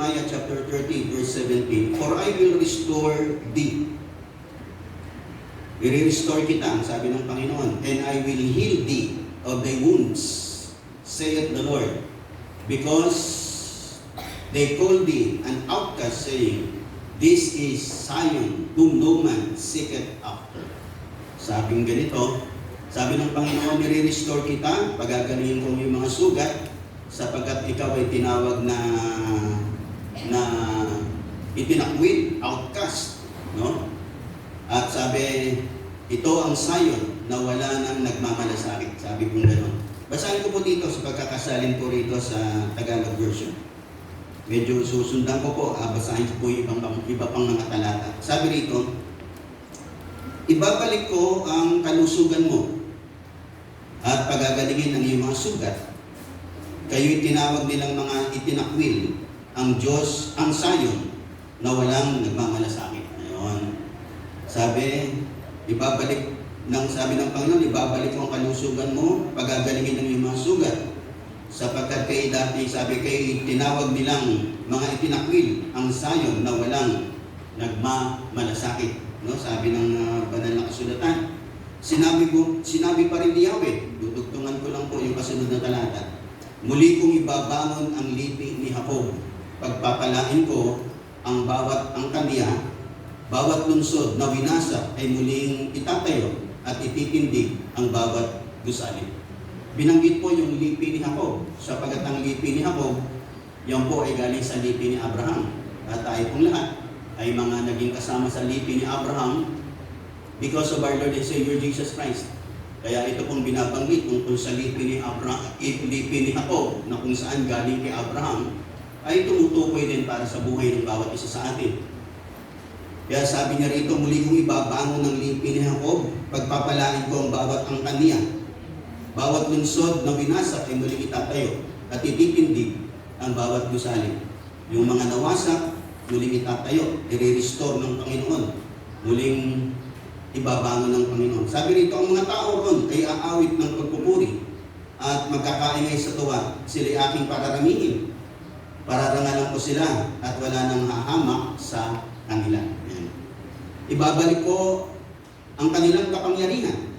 Jeremiah chapter 30 verse 17, "For I will restore thee." I-restore kita, sabi ng Panginoon, "And I will heal thee of thy wounds, saith the Lord. Because they call thee an outcast, saying, This is Zion, whom no man seeketh after." Sabing ganito, sabi ng Panginoon, i-restore kita, pagagalingin ko yung mga sugat, sapagkat ikaw ay tinawag na itinakwil, outcast, no? At sabi, ito ang Zion na wala nang nagmamalasakit. Sabi kong gano'n. Basahin ko po dito sa pagkakasalin ko rito sa Tagalog version. Medyo susundan ko po, basahin ko po yung iba pang mga talata. Sabi rito, "Ibabalik ko ang kalusugan mo at pagagalingin ang iyong mga sugat. Kayo'y tinawag nilang mga itinakwil, ang Diyos, ang Zion, na walang nagmamalasakit." Ayun. Sabi ng Panginoon, ibabalik ko ang kalusugan mo, pagagalingin ang iyong mga sugat. Sapagkat kayo dati, sabi kayo, tinawag nilang mga itinakwil, ang Zion, na walang nagmamalasakit. No? Sabi ng banal na kasulatan. Sinabi pa rin ni Yahweh, dudugtungan ko lang po yung kasunod na talata, "Muli kong ibabangon ang lipi ni Jacob. Pagpapalain ko ang kaniya, bawat lungsod na winasak ay muling itatayo at ititindig ang bawat gusali." Binanggit po yung lipi ni Jacob, sapagkat ang lipi ni Jacob, yan po ay galing sa lipi ni Abraham. At tayo pong lahat ay mga naging kasama sa lipi ni Abraham because of our Lord and Savior Jesus Christ. Kaya ito pong binabanggit tungkol sa lipi ni Jacob, na kung saan galing kay Abraham, ay tumutukoy din para sa buhay ng bawat isa sa atin. Kaya sabi niya rito, "Muli kong ibabangon ng lipi ni Jacob, pagpapalain ko ang bawat angkaniya. Bawat lungsod na winasak ay muling itatayo at ititindig ang bawat gusali." Yung mga nawasak, muling itatayo, i-restore ng Panginoon, muling ibabangon ng Panginoon. Sabi rito, "Ang mga tao ron ay aawit ng pagpupuri at magkakaingay sa tuwa. Sila'y aking pararamihin. Pararangalan ko sila at wala nang hahamak sa kanila." Ayan. "Ibabalik ko ang kanilang kapangyarihan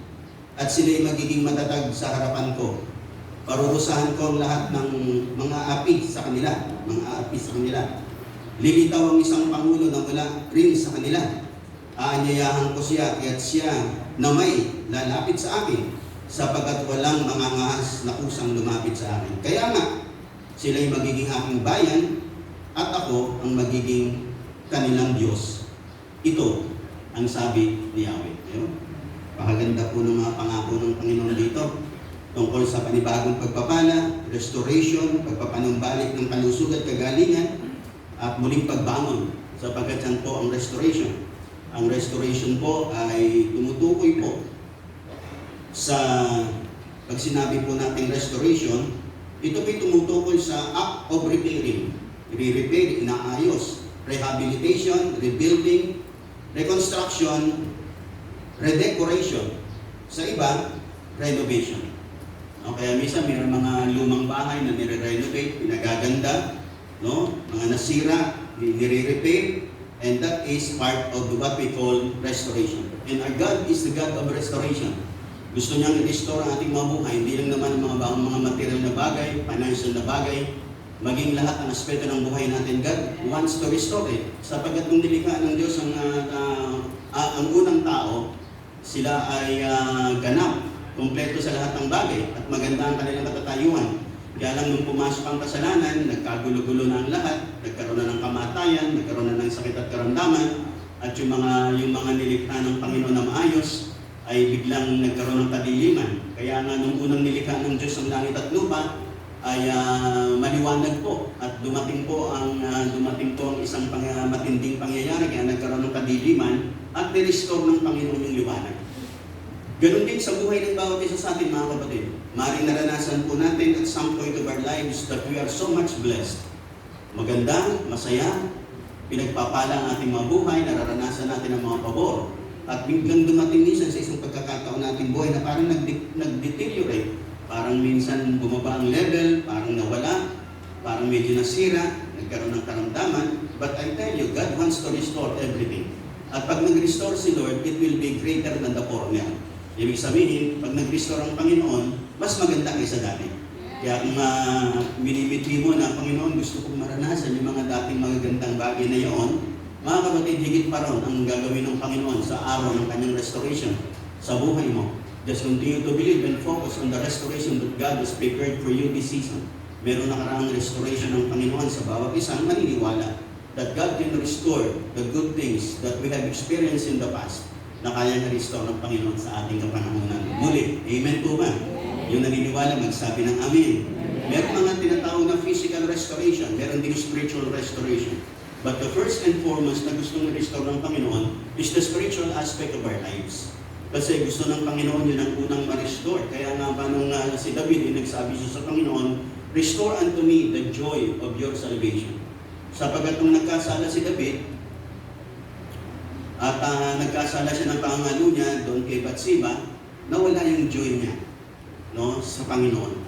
at sila'y magiging matatag sa harapan ko. Parurusahan ko ang lahat ng mga api sa kanila. Lilitaw ang isang pangulo na wala rin sa kanila. Aanyayahan ko siya, kaya't siya na may lalapit sa akin, sapagkat walang mga ngahas na kusang lumapit sa akin. Kaya nga, sila'y magiging aking bayan at ako ang magiging kanilang Diyos. Ito ang sabi ni Yahweh." Ayun. Pakaganda po ng mga pangako ng Panginoon dito tungkol sa panibagong pagpapala, restoration, pagpapanumbalik ng kalusugan at kagalingan, at muling pagbangon, sapagkat yan po ang restoration. Ang restoration po ay tumutukoy po sa, pag sinabi po natin restoration, ito po'y tumutukoy sa act of repairing. I-repair, inaayos, rehabilitation, rebuilding, reconstruction, redecoration. Sa iba, renovation. Kaya minsan mayroon mga lumang bahay na nire-renovate, pinagaganda, no? Mga nasira, nire-repair, and that is part of what we call restoration. And our God is the God of restoration. Gusto niyang i-restore ang ating mga buhay, hindi lang naman ang mga material na bagay, financial na bagay, maging lahat ng aspeto ng buhay natin. God wants to restore it. Sapagkat nung nilikha ng Diyos ang unang tao, sila ay ganap, kumpleto sa lahat ng bagay at maganda ang kanilang katatayuan. Kaya lang nung pumasok ang kasalanan, nagkagulo-gulo na ang lahat, nagkaroon na ng kamatayan, nagkaroon na ng sakit at karamdaman, at yung mga nilikha ng Panginoon na maayos ay biglang nagkaroon ng kadiliman. Kaya nga nung unang nilikha ng Diyos ang langit at lupa ay maliwanag po at dumating po ang isang matinding pangyayari, kaya nagkaroon ng kadiliman at ni-restore ng Panginoon yung liwanag. Ganon din sa buhay ng bawat isa sa atin, mga kapatid. Maring naranasan po natin at some point of our lives that we are so much blessed. Maganda, masaya, pinagpapala ang ating mga buhay, nararanasan natin ang mga pabor. At biglang dumating minsan sa isang pagkakataon nating buhay na parang nag-deteriorate. Parang minsan bumaba ang level, parang nawala, parang medyo nasira, nagkaroon ng karamdaman. But I tell you, God wants to restore everything. At pag nag-restore si Lord, it will be greater than the former. Ibig sabihin, pag nag-restore ang Panginoon, mas maganda kaysa dati. Kaya kung minimiti mo na, Panginoon, gusto kong maranasan yung mga dating magagandang bagay na iyon, mga kapatid, higit pa ron ang gagawin ng Panginoon sa araw ng kanyang restoration sa buhay mo. Just continue to believe and focus on the restoration that God has prepared for you this season. Meron nakaraang restoration ng Panginoon sa bawat isang maniniwala that God can restore the good things that we have experienced in the past na kaya na-restore ng Panginoon sa ating kapanahonan. Muli, amen po ba? Yung naniniwala, magsabi ng amen. Meron mga tinatawag na physical restoration, meron din spiritual restoration. But the first and foremost na gustong restore ng Panginoon is the spiritual aspect of our lives. Kasi gusto ng Panginoon yun ang unang ma-restore. Kaya nga ba nung si David, nagsabi siya sa Panginoon, restore unto me the joy of your salvation. Sapagat nung nagkasala si David, at nagkasala siya ng pangalo niya doon kay Bathsheba, nawala yung joy niya, no, sa Panginoon.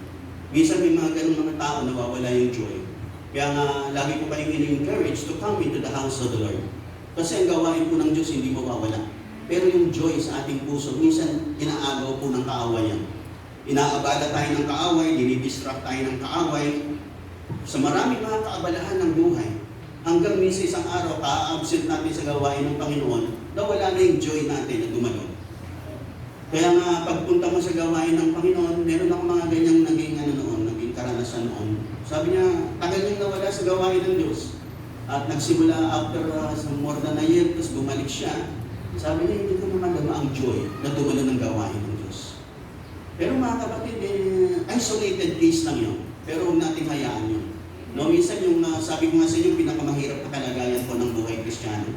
Minsan may mga ganung mga tao nawawala yung joy. Kaya nga, lagi ko kayong in-encourage to come into the house of the Lord. Kasi ang gawain po ng Diyos hindi mawawala. Pero yung joy sa ating puso, minsan inaagaw po ng kaawayan. Inaabala tayo ng kaaway, dinidistract tayo ng kaaway. Sa maraming mga kaabalahan ng buhay, hanggang minsan isang araw, ka-absent natin sa gawain ng Panginoon, nawala na yung joy natin na gumalaw. Kaya nga, pagpunta mo sa gawain ng Panginoon, meron ako mga ganyang naging karanasan noon. Sabi niya, tagal niyang nawala sa gawain ng Diyos. At nagsimula after more than a year, tapos bumalik siya. Sabi niya, hindi ko naman dama ang joy na dumalo ng gawain ng Diyos. Pero mga kapatid, isolated case lang yun. Pero huwag nating hayaan yun. No, minsan yung sabi ko nga sa inyo, pinakamahirap na kalagayan po ng buhay Kristiyano.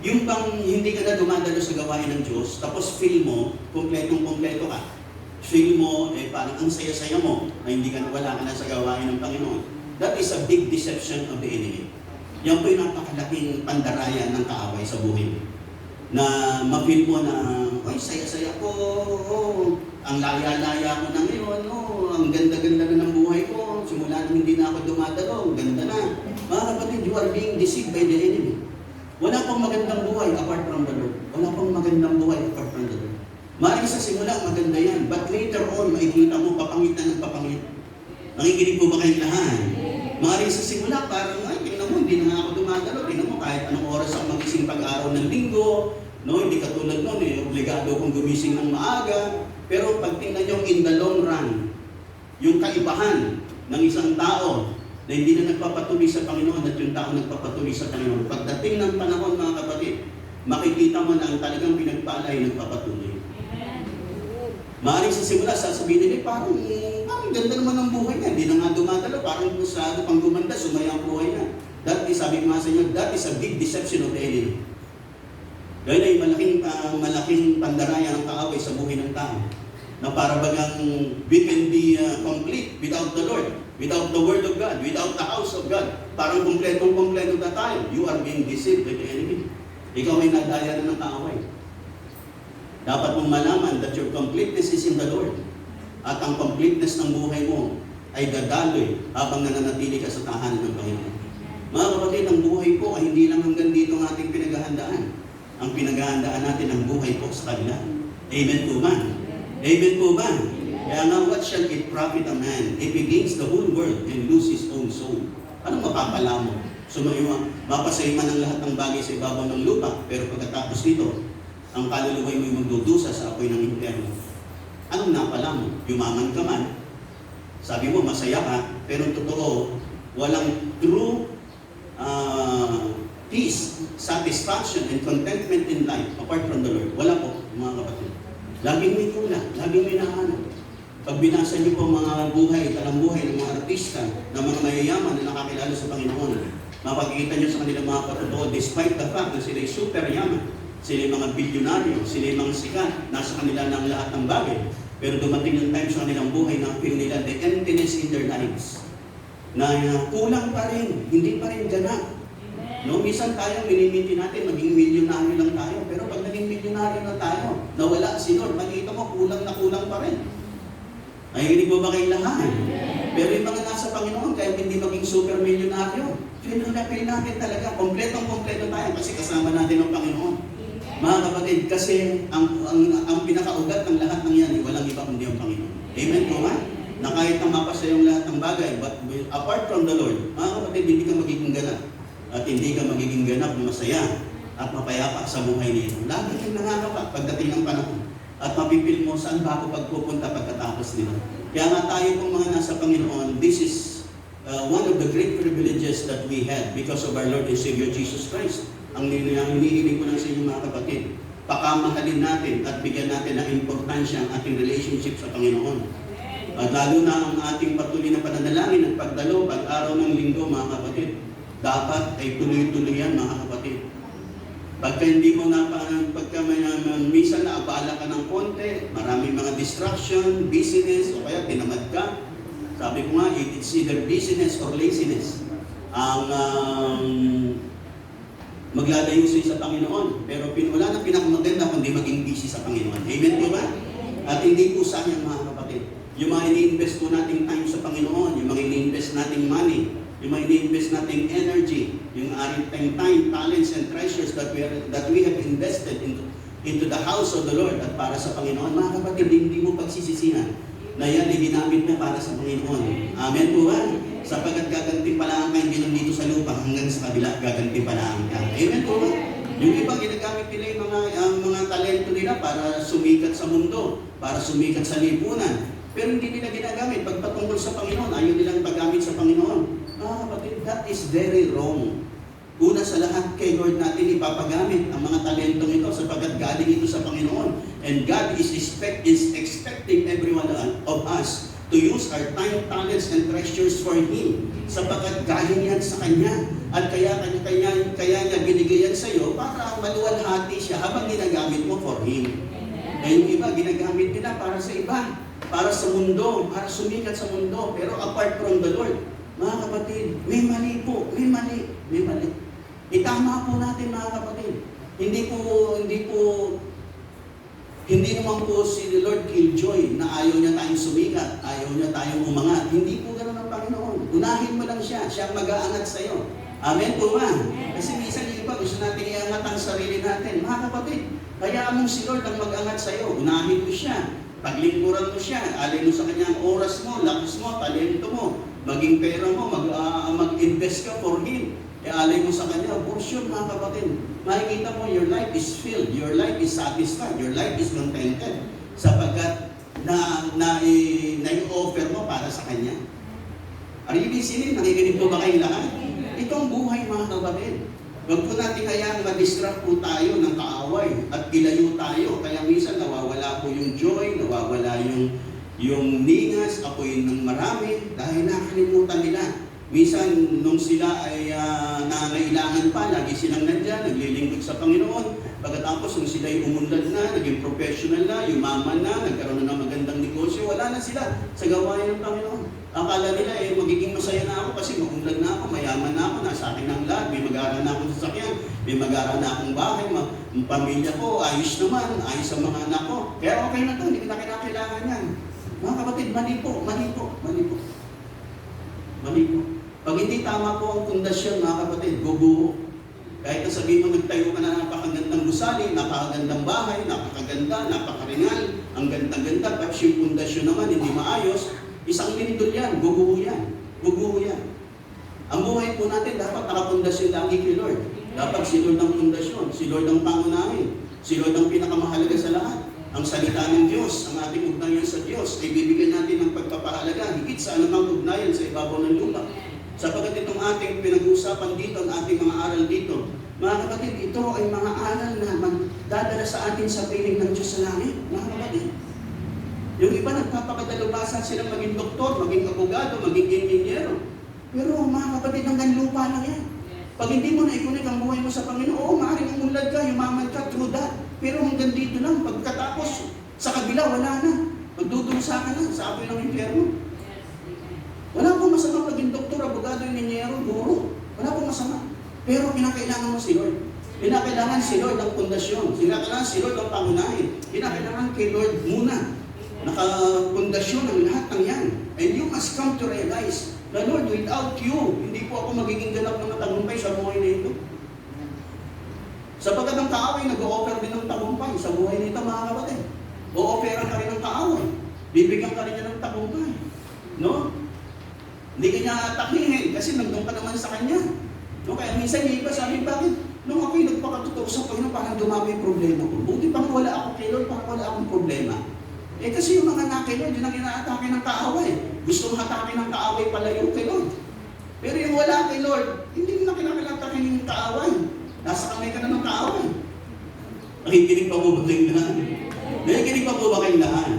Yung bang hindi ka na dumadalo sa gawain ng Diyos, tapos feel mo, kumpletong-kumpleto ka. Feel mo, parang ang saya-saya mo, na hindi ka na wala ka na sa gawain ng Panginoon. That is a big deception of the enemy. Yan po yung napakalaking pandaraya ng kaaway sa buhay mo. Na ma-feel mo na, ay, saya-saya ko, ang laya-laya ko na ngayon, ang ganda-ganda na ng buhay ko, simula nang hindi na ako dumadalo, ganda na. Mga kapatid, you are being deceived by the enemy. Wala pang magandang buhay apart from the Lord. Wala pang magandang buhay apart from the Lord. Maaaring sa simula, maganda yan. But later on, makikita mo, papangit na ng papangit. Nakikinig po ba kayong lahat? Maaaring sa simula, parang, ay, tingnan mo, hindi na ako dumadalo. Tingnan mo, kahit anong oras ako magising pag-araw ng linggo, no, hindi katulad nun, obligado akong gumising ng maaga. Pero pag tingnan nyo, in the long run, yung kaibahan ng isang tao na hindi na nagpapatuloy sa Panginoon at yung tao nagpapatuloy sa Panginoon. Pagdating ng panahon, mga kapatid, makikita mo na ang talagang pinagpala ay nagpapatuloy. Maaaring sa simula, sasabihin nila, parang ganda naman ang buhay niya. Hindi na nga dumadalo, parang sa pang gumanda, sumaya ang buhay niya. That is, sabi ko nga sa inyo, that is a big deception of the enemy. Dahil ay malaking pandaraya ng kaaway sa buhay ng tao. Na para bagang we can be complete without the Lord, without the Word of God, without the house of God. Parang kumpletong-kumpleto na tayo. You are being deceived by the enemy. Ikaw ay nadaya na ng kaaway. Dapat mong malaman that your completeness is in the Lord. At ang completeness ng buhay mo ay dadaloy habang nananatili ka sa tahanan ng Panginoon. Mga kapatid, ang buhay po ay hindi lang hanggang dito ang ating pinaghahandaan. Ang pinaghahandaan natin ang buhay po sa kanila. Amen po ba? Amen po ba? Kaya nga, what shall it profit a man if he gains the whole world and lose his own soul? Anong mapapala mo? Mapasay man ang lahat ng bagay sa ibabaw ng lupa, pero pagkatapos nito, ang kaluluway mo'y magdudusa sa apoy ng impyerno. Anong napala mo? Yumaman ka man. Sabi mo, masaya ka, pero totoo, walang true peace, satisfaction, and contentment in life apart from the Lord. Wala po, mga kapatid. Laging may kulang, laging may nahanap. Pag binasa niyo po mga buhay, talambuhay ng mga artista, ng mga mayayaman na nakakilala sa Panginoon, mapagkikita niyo sa kanilang mga patotoo, despite the fact na sila'y super yaman, sila'y mga bilyonaryo, sila'y mga sikat, nasa kanila ng lahat ng bagay. Pero dumating yung time sa kanilang buhay na feel nila the emptiness in their lives. Na kulang pa rin, hindi pa rin ganap. No, minsan tayo, minimiti natin, maging milyonaryo lang tayo. Pero pag naging milyonaryo na tayo, nawala si Lord, makikita mo, kulang na kulang pa rin. Nakikinig mo ba kayong lahat? Pero yung mga nasa Panginoon, kahit hindi maging super milyonaryo, feel natin talaga, kompletong-kompleto tayo kasi kasama natin ang Panginoon. Mga kapatid, kasi ang pinakaugat ng lahat ng yan, walang iba kundi ang Panginoon. Amen po ba? Na kahit na mapasa yung lahat ng bagay, but apart from the Lord, mga kapatid, hindi ka magiging ganap. At hindi ka magiging ganap na masaya at mapayapa sa buhay nito. Lagi kang nangangapa pagdating ng panahon. At mapipil mo saan ba ako pagpupunta pagkatapos nito. Kaya nga tayo pong mga nasa Panginoon, this is one of the great privileges that we had because of our Lord and Savior Jesus Christ. Ang hinihiling ko lang sa inyo mga kapatid, pakamahalin natin at bigyan natin ng importansya ang ating relationship sa Panginoon. At lalo na ang ating patuloy na pananalangin at pagdalo, pag-araw ng linggo mga kapatid, dapat ay tuloy-tuloy yan mga kapatid. Pagka hindi mo minsan naabala ka ng konti, maraming mga distraction, busyness, o kaya tinamad ka. Sabi ko nga, it's either busyness or laziness ang maglalayo sa Panginoon. Pero wala na pinakamaganda kundi maging busy sa Panginoon. Amen po ba? At hindi po sayang mga kapatid. Yung mga ini-invest po nating time sa Panginoon, yung mga ini-invest nating money, yung mga ini-invest nating energy, yung ating time, talents, and treasures that we have invested into the house of the Lord at para sa Panginoon. Mga kapatid, hindi mo pagsisisihan na yan ay ginamit mo para sa Panginoon. Amen po ba? Sapagkat gagantimpalaan ka hindi lang dito sa lupa hanggang sa kabila gagantimpalaan ka. Amen po ba? Yung ibang ginagamit nila yung mga talento nila para sumikat sa mundo, para sumikat sa lipunan. Pero hindi nila ginagamit. Pagpatungkol sa Panginoon, ayaw nilang paggamit sa Panginoon. Kapatid, that is very wrong. Una sa lahat, kay Lord natin ipapagamit ang mga talentong ito sapagkat galing ito sa Panginoon. And God is expecting every one of us to use our time, talents, and treasures for Him. Sapagkat galing yan sa Kanya. At kaya niya binigay yan sa iyo para maluwalhati siya habang ginagamit mo for Him. Eh yung iba, ginagamit nila para sa iba. Para sa mundo, para sumikat sa mundo. Pero apart from the Lord, mga kapatid, may mali po, may mali. Itama po natin mga kapatid. Hindi naman po si Lord Killjoy na ayaw niya tayong sumikat, ayaw niya tayong umangat. Hindi po ganoon ang Panginoon. Unahin mo lang siya, siya mag-aangat sa iyo. Amen po ba? Kasi minsan yung iba, gusto natin iangat ang sarili natin. Mga kapatid, hayaan mong si Lord ang mag-angat sa iyo. Unahin mo siya. Paglingkuran mo siya, alin mo sa kanyang oras mo, lakas mo, talento mo, maging pera mo, mag-invest ka for Him. E alin mo sa kanya, for sure mga kapatid, makikita mo your life is filled, your life is satisfied, your life is contented, sapagkat na-offer mo para sa kanya. Are you listening? Nakikinig po ba kayong lahat? Itong buhay mga kapatid. Huwag po natin hayaan ma-distract po tayo ng kaaway at ilayo tayo. Kaya minsan nawawala po yung joy, nawawala yung ningas, apoy ng marami dahil nakalimutan nila. Minsan nung sila ay nangailangan pa, lagi silang nandyan, naglilingkod sa Panginoon. Pagkatapos nung sila ay umunlad na, naging professional na, yumaman na, nagkaroon na ng magandang negosyo, wala na sila sa gawain ng Panginoon. Akala nila magiging masaya na ako kasi maunlad na ako, mayaman na ako, nasa akin ang lahat, may mag-aaral na akong sasakyan, may mag-aaral na akong bahay, ang pamilya ko, ayos naman, ayos ang mga anak ko. Kaya okay na to, hindi ko na kinakailangan yan. Mga kapatid, mali po. Pag hindi tama po ang pundasyon, mga kapatid, guguho. Kahit na sabihin mo, nagtayo ka na napakagandang gusali, napakagandang bahay, napakaganda, napakaringal, ang ganda-ganda, pero yung pundasyon naman hindi maayos, isang lindol yan, guguho yan. Ang buhay po natin dapat nakapundasyon lagi kay Lord. Dapat si Lord ang pundasyon, si Lord ang pangunahin, si Lord ang pinakamahalaga sa lahat. Ang salita ng Diyos, ang ating ugnayan sa Diyos, ay bibigyan natin ng pagpapahalaga, higit sa anumang ugnayan sa ibabaw ng lupa. Sapagkat itong ating pinag-uusapan dito, ang ating mga aral dito, mga kapatid, ito ay mga aral na magdadala sa atin sa piling ng Diyos sa langit, mga kapatid. Yung iba nagpapakadalubasan silang maging doktor, maging abogado, maging ingenyero. Pero mga kapatid, hanggang lupa lang yan. Pag hindi mo na-ikunik ang buhay mo sa Panginoon, oo, maaaring umulad ka, yumaman ka, true that. Pero hanggang dito lang, pagkatapos, sa kabila, wala na. Magdudulsa ka na sa apoy ng impyerno. Wala pong masama maging doktor, abogado, ingenyero, guro. Wala pong masama. Pero kinakailangan mo si Lord. Kinakailangan si Lord ang pundasyon. Kinakailangan si Lord ang pangunahin. Kinakailangan kay Lord muna. Nakapundasyon ang lahat ng yan. And you must come to realize na Lord, without you, hindi po ako magiging ganap ng matagumpay sa buhay na ito. Sapagkat ang kaaway, nag-o-offer din ng tagumpay sa buhay nito, mga kapatid. O-offeran ka rin ng kaaway. Bibigyan ka rin niya ng tagumpay. No? Hindi ka niya atakihin kasi nandun ka naman sa kanya. No? Kaya minsan yung iba sabi, bakit? Nung ako'y nagpakatotoo sa Panginoon, parang dumami yung problema ko. Buti pang wala ako kay Lord, parang wala akong problema. Eh kasi yung mga nakay Lord, yun ang inaatake ng kaaway. Gusto mong hatake ng kaaway palayo kay Lord. Pero yung wala kay Lord, hindi mo na kinakilatakin yung kaaway. Nasa kamay ka na ng kaaway. Nakikinig pa po ba kayong lahat? Nakikinig pa po ba kayong lahat?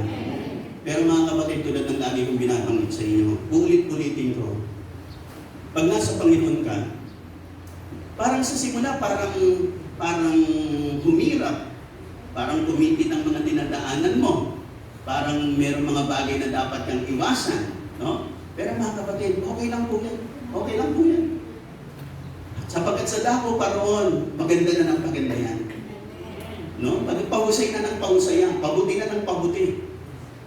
Pero mga kapatid, tulad ng lagi kong binabanggit sa inyo, ulit-ulitin ko, pag nasa Panginoon ka, parang sa simula, parang humirap, parang kumipit ang mga dinadaanan mo, parang mayroong mga bagay na dapat kang iwasan, no? Pero mga kapatid, okay lang po yan. Okay lang po yan. Sapagkat sa dako paroon, maganda na ng maganda yan. No? Pahusay na ng pahusay yan, pabuti na ng pabuti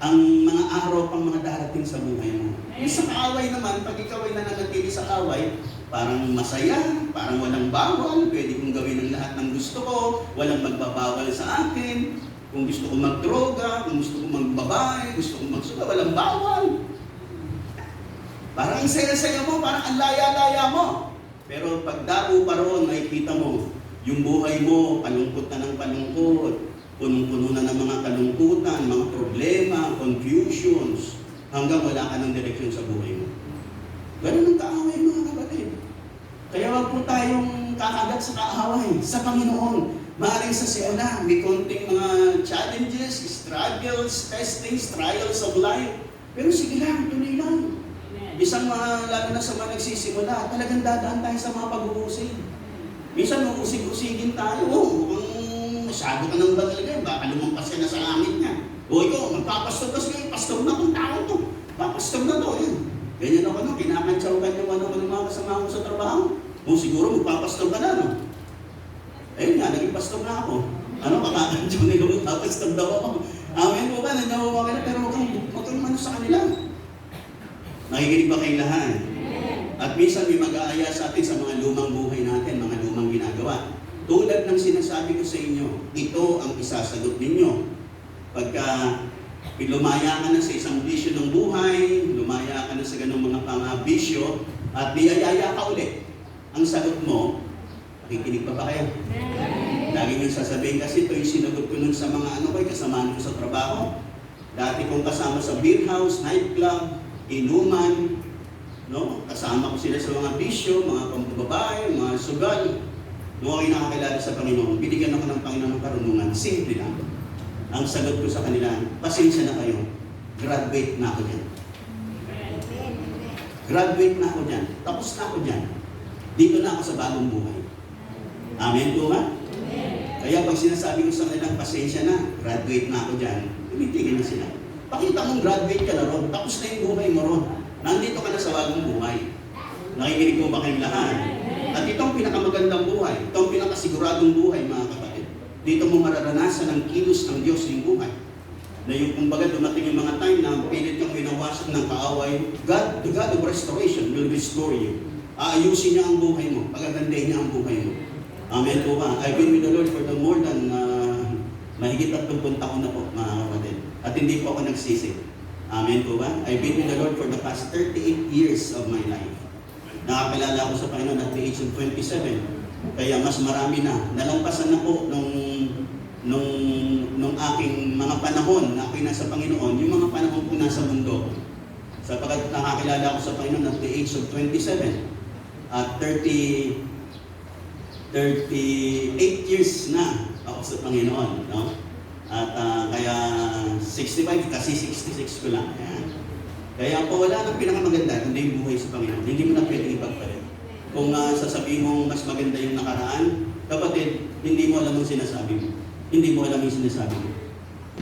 ang mga araw pang mga darating sa buhay mo. Yung sa kaaway naman, pag ikaw ay nananatili sa kaaway, parang masaya, parang walang bawal, pwede kong gawin ang lahat ng gusto ko, walang magbabawal sa akin. Kung gusto ko magdroga, kung gusto ko magbabae, gusto ko magsuga, walang bawal. Parang ang saya-saya mo, parang ang laya-laya mo. Pero pag dako pa roon, nakikita mo, yung buhay mo, palungkot na ng palungkot, punong-puno na ng mga kalungkutan, mga problema, confusions, hanggang wala ka ng direksyon sa buhay mo. Ganun ang kaaway, mga kapatid. Kaya wag po tayong kakagat sa kaaway, sa Panginoon. Maaaring sa simula, may konting mga challenges, struggles, testings, trials of life. Pero sige lang, tuloy lang. Isang lalo na sa mga nagsisimula, talagang dadaan tayo sa mga pag-uusig. Minsan uusig-usigin tayo, mukhang masyado ka ng banal kayo, baka lumampas ka na sa langit niya. O ikaw, magpapastor kasi kayo, pastor na kung tao to. Papastor na to, yan. Ganyan ako no, kinakantsaw ka yung mga kasama ko sa trabaho. O siguro magpapastor ka na, no? Ayun nga, naging pastor na ako. Ano, kakakantsaw nila, magpapastor daw ako. Amen po ba, nanyawawa ka na, pero huwag kang mano sa kanila. Nakikinig ba kayong lahat? At minsan may mag-aaya sa atin sa mga lumang buhay natin, mga lumang ginagawa. Tulad ng sinasabi ko sa inyo, ito ang isasagot ninyo. Pagka lumaya ka na sa isang bisyo ng buhay, lumaya ka na sa ganung mga pang-bisyo, at biyayaya ka ulit. Ang sagot mo, nakikinig pa ba kayo? Lagi nyo sasabihin kasi ito yung sinagot ko nun sa mga kasamaan ko sa trabaho. Dati kong kasama sa beer house, nightclub, inuman, no? Kasama ko sila sa mga bisyo, mga pambabae, mga sugal. Nung ako'y nakakilala sa Panginoon, binigyan ako ng Panginoon ng karunungan. Simple lang. Ang sagot ko sa kanila, pasensya na kayo. Graduate na ako dyan. Graduate na ako dyan. Tapos na ako dyan. Dito na ako sa bagong buhay. Amen po ba? Kaya pag sinasabi ko sa kanilang pasensya na, graduate na ako dyan, tumitigil na sila. Pakita mong graduate ka na ron, tapos na yung buhay mo ron. Nandito ka na sa bagong buhay. Nakikinig mo ba kayong lahat? At ito ang pinakamagandang buhay. Ito ang pinakasiguradong buhay, mga kapatid. Dito mo mararanasan ang kilos ng Diyos yung buhay. Na yung kumbaga dumating yung mga time na pilit kang winawasan ng kaaway, God, the God of restoration will restore you. Aayusin niya ang buhay mo, pagagandahin niya ang buhay mo. Amen po ba? I've been with the Lord for the more than mahigit 30 taon na po, mga kapatid. At hindi po ako nagsisi. Amen po ba? I've been with the Lord for the past 38 years of my life. Nakakilala ako sa Panginoon at the age of 27. Kaya mas marami na. Nalampasan na po nung aking mga panahon na ako'y nasa Panginoon, yung mga panahon po nasa mundo. Sapagkat nakakilala ako sa Panginoon at the age of 27. At 38 years na ako sa Panginoon. No? At kaya 65, kasi 66 ko lang. Ayan. Kaya po wala nang pinakamaganda kundi yung buhay sa Panginoon. Hindi mo na pwedeng ipagpalit. Kung sasabihin mo mas maganda yung nakaraan, kapatid, hindi mo alam ang sinasabi mo. Hindi mo alam yung sinasabi mo.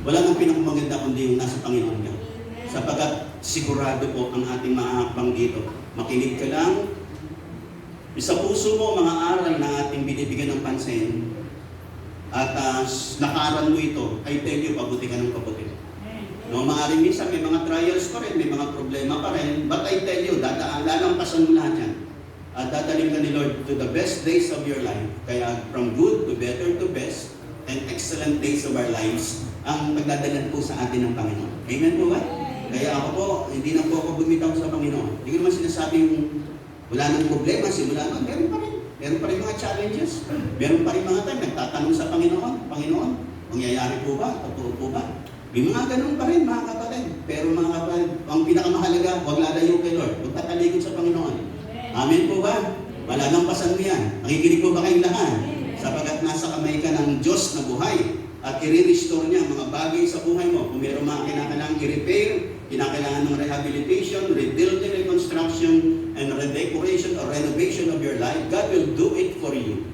Wala nang pinakamaganda kundi yung nasa Panginoon ka. Sapagkat sigurado po ang ating mga hakbang dito. Makinig ka lang. Sa puso mo mga aral na ating binibigyan ng pansin. At nakaaral mo ito, I tell you, pabuti ka ng pabuti. No, maaaring minsan may mga trials pa rin, may mga problema pa rin. But I tell you, lalampasan mo lahat yan. At dadaling ka ni Lord to the best days of your life. Kaya from good to better to best and excellent days of our lives ang pagdadalan po sa atin ng Panginoon. Amen po ba? Kaya ako po, hindi na po ako bumitaw sa Panginoon. Hindi ko naman sinasabing wala nang problema, simula nun, meron pa rin. Meron pa rin mga challenges. Meron pa rin mga time, nagtatanong sa Panginoon, Panginoon, mangyayari po ba? Totoo po ba? May mga ganun pa rin, mga kapatid. Pero mga kapatid, ang pinakamahalaga, huwag lalayo kay Lord. Huwag tatalikod sa Panginoon. Amen po ba? Malalampasan mo yan. Nakikinig po ba kayong lahat? Sapagat nasa kamay ka ng Diyos na buhay at i-restore niya mga bagay sa buhay mo. Kung mayroong mga kinakailangan i-repair, kinakailangan ng rehabilitation, rebuilding, reconstruction, and redecoration or renovation of your life, God will do it for you.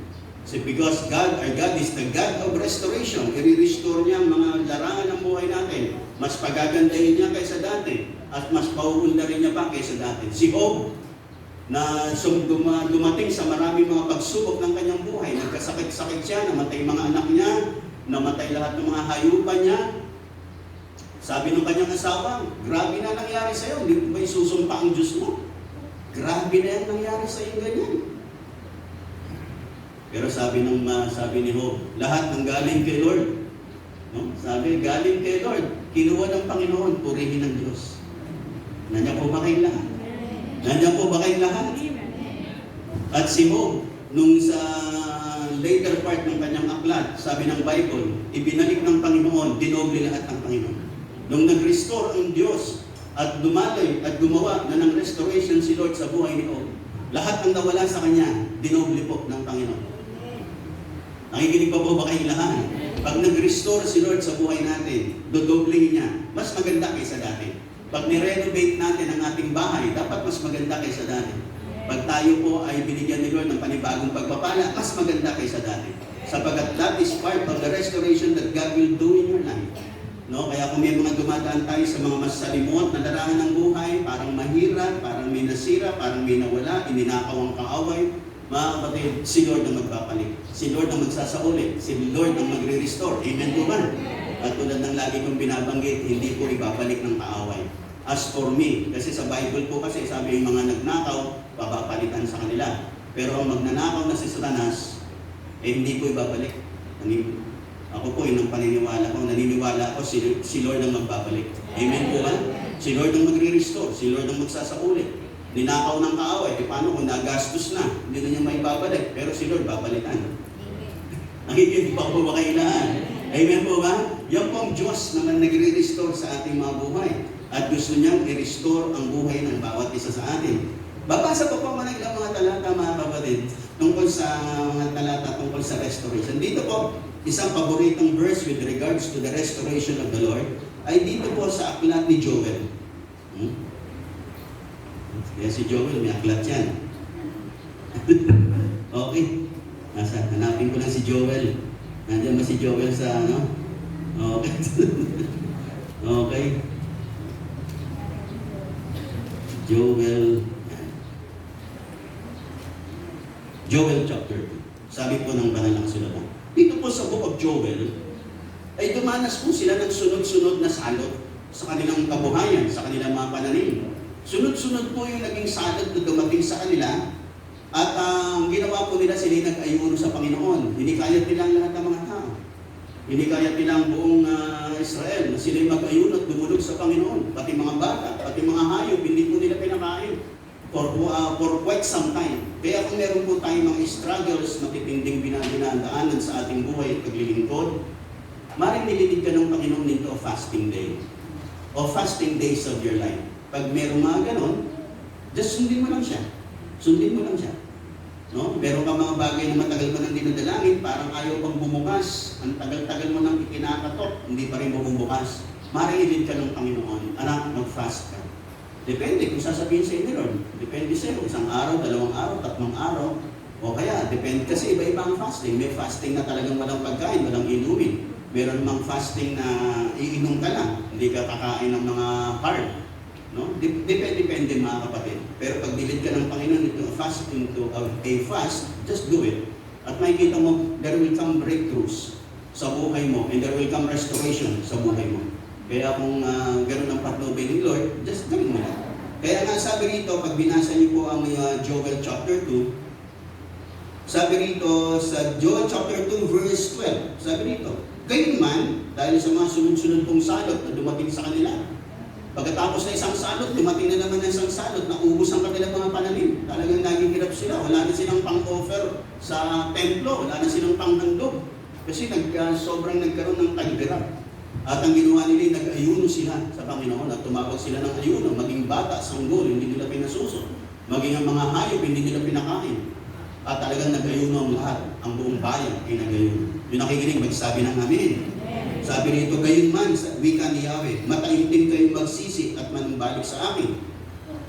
So because God, our God is the God of restoration. I-restore niya ang mga larangan ng buhay natin. Mas pagagandahin niya kaysa dati. At mas pauundarin niya pa kaysa dati. Si Job, na dumating sa maraming mga pagsubok ng kanyang buhay. Nagkasakit-sakit siya, namatay mga anak niya, namatay lahat ng mga hayupan niya. Sabi ng kanyang asawa, grabe na nangyari sa iyo, hindi ko ba isusumpa ang Diyos mo? Grabe na yan nangyari sa iyo ganyan. Pero sabi ni Job, lahat ng galing kay Lord. No? Sabi, galing kay Lord, kinuha ng Panginoon, purihin ng Diyos. Nandiyan po ba kayong lahat? Nandiyan po ba kayong lahat? At si Job, nung sa later part ng kanyang aklat, sabi ng Bible, ibinalik ng Panginoon, dinoble lahat ng Panginoon. Nung nag-restore ang Diyos at dumaloy at gumawa na ng restoration si Lord sa buhay ni Job, lahat ng nawala sa kanya, dinoble po ng Panginoon. Nakikinig pa po ba kayong lahat? Pag nag-restore si Lord sa buhay natin, dodoblihin niya, mas maganda kaysa dati. Pag ni-renovate natin ang ating bahay, dapat mas maganda kaysa dati. Pag tayo po ay binigyan ni Lord ng panibagong pagpapala, mas maganda kaysa dati. Sapagat that is part of the restoration that God will do in your life. No? Kaya kung may mga dumadaan tayo sa mga masalimot na larangan ng buhay, parang mahirap, parang may nasira, parang may nawala, ininakaw ang kaaway, mga kapatid, si Lord ang magpapalit. Si Lord ang magsasaulit. Si Lord ang magre-restore. Amen po ba? At tulad ng lagi kong binabanggit, hindi po ibabalik ng kaaway. As for me, kasi sa Bible po kasi sabi yung mga nagnakaw, papapalitan sa kanila. Pero ang magnanakaw na si Satanas, hindi po ibabalik. Ako po, yun ang paniniwala ko. Naniniwala ko si Lord ang magbabalik. Amen po ba? Si Lord ang magre-restore. Si Lord ang magsasaulit. Ninakaw ng kaaway, paano kung nagastos na? Hindi na niya may babalik. Pero si Lord babalikan. Nakikinig pa po ba kayo lahat? Amen po ba? Yan po ang Diyos na nagre-restore sa ating mga buhay. At gusto niyang i-restore ang buhay ng bawat isa sa atin. Babasa ko po mga ilang mga talata, mga kapatid, tungkol sa mga talata tungkol sa restoration. Dito po, isang paboritong verse with regards to the restoration of the Lord ay dito po sa aklat ni Joel. Kaya si Joel, may aklat yan. Okay. Hanapin ko lang si Joel. Nandiyan ba si Joel sa ano? Okay. Okay. Joel chapter 2. Sabi po ng banal ng sulatan. Dito po sa book of Joel, ay dumanas po sila ng sunod-sunod na salot sa kanilang kabuhayan, sa kanilang mga pananim. Sunod-sunod po yung naging salot na dumating sa kanila. At ang ginawa po nila, sila nag-ayuno sa Panginoon. Hindi kaya nilang lahat ng mga tao. Hindi kaya nilang buong Israel na sila mag-ayuno at dumulog sa Panginoon. Pati mga bata, pati mga hayop, hindi po nila pinakain for quite some time. Kaya kung meron po tayong mga struggles na titinding dinadaanan sa ating buhay at paglilingkod, maring nililig ka ng Panginoon into a fasting day. O fasting days of your life. Pag meron mga ganon, just sundin mo lang siya. Sundin mo lang siya. No? Meron ka mga bagay na matagal mo nang dinadalangin, parang ayaw pang bumukas. Ang tagal-tagal mo nang ikinakatok, hindi pa rin bumubukas. Marilid ka ng Panginoon. Anak, mag-fast ka. Depende kung sasabihin sa inyo, Lord. Depende sa iyo. Isang araw, 2 araw, 3 araw. O kaya, depende kasi iba-iba ang fasting. May fasting na talagang walang pagkain, walang inumin. Meron mang fasting na iinom ka lang. Hindi ka kakain ng mga hard. No? Depende mga kapatid. Pero pag dilid ka ng Panginoon into a fast, just do it. At makikita mo, there will come breakthroughs sa buhay mo and there will come restoration sa buhay mo. Kaya kung ganun ang patnubay ni Lord, just gawin mo lang. Kaya nga sabi rito, pag binasa niyo po ang Joel chapter 2, sabi rito sa Joel chapter 2 verse 12, sabi rito, gayunman, dahil sa mga sunod-sunod pong salot na dumating sa kanila, pagkatapos na isang salot, dumating na naman ng isang salot, naubos ang kanilang mga pananim. Talagang naging hirap sila, wala na silang pang-offer sa templo, wala na silang panghandog. Kasi sobrang nagkaroon ng tagirap. At ang ginawa nila, nag-ayuno sila sa Panginoon at tumawag sila ng ayuno, maging bata, sanggol, hindi nila pinasuso, maging ang mga hayop, hindi nila pinakain. At talagang nag-ayuno ang lahat, ang buong bayan ay nag-ayuno. Yung nakikinig, magsabi ng amen. Sabi rito, gayon man, sa wika ni Yahweh, mataimtim kayong magsisi at manumbalik sa akin.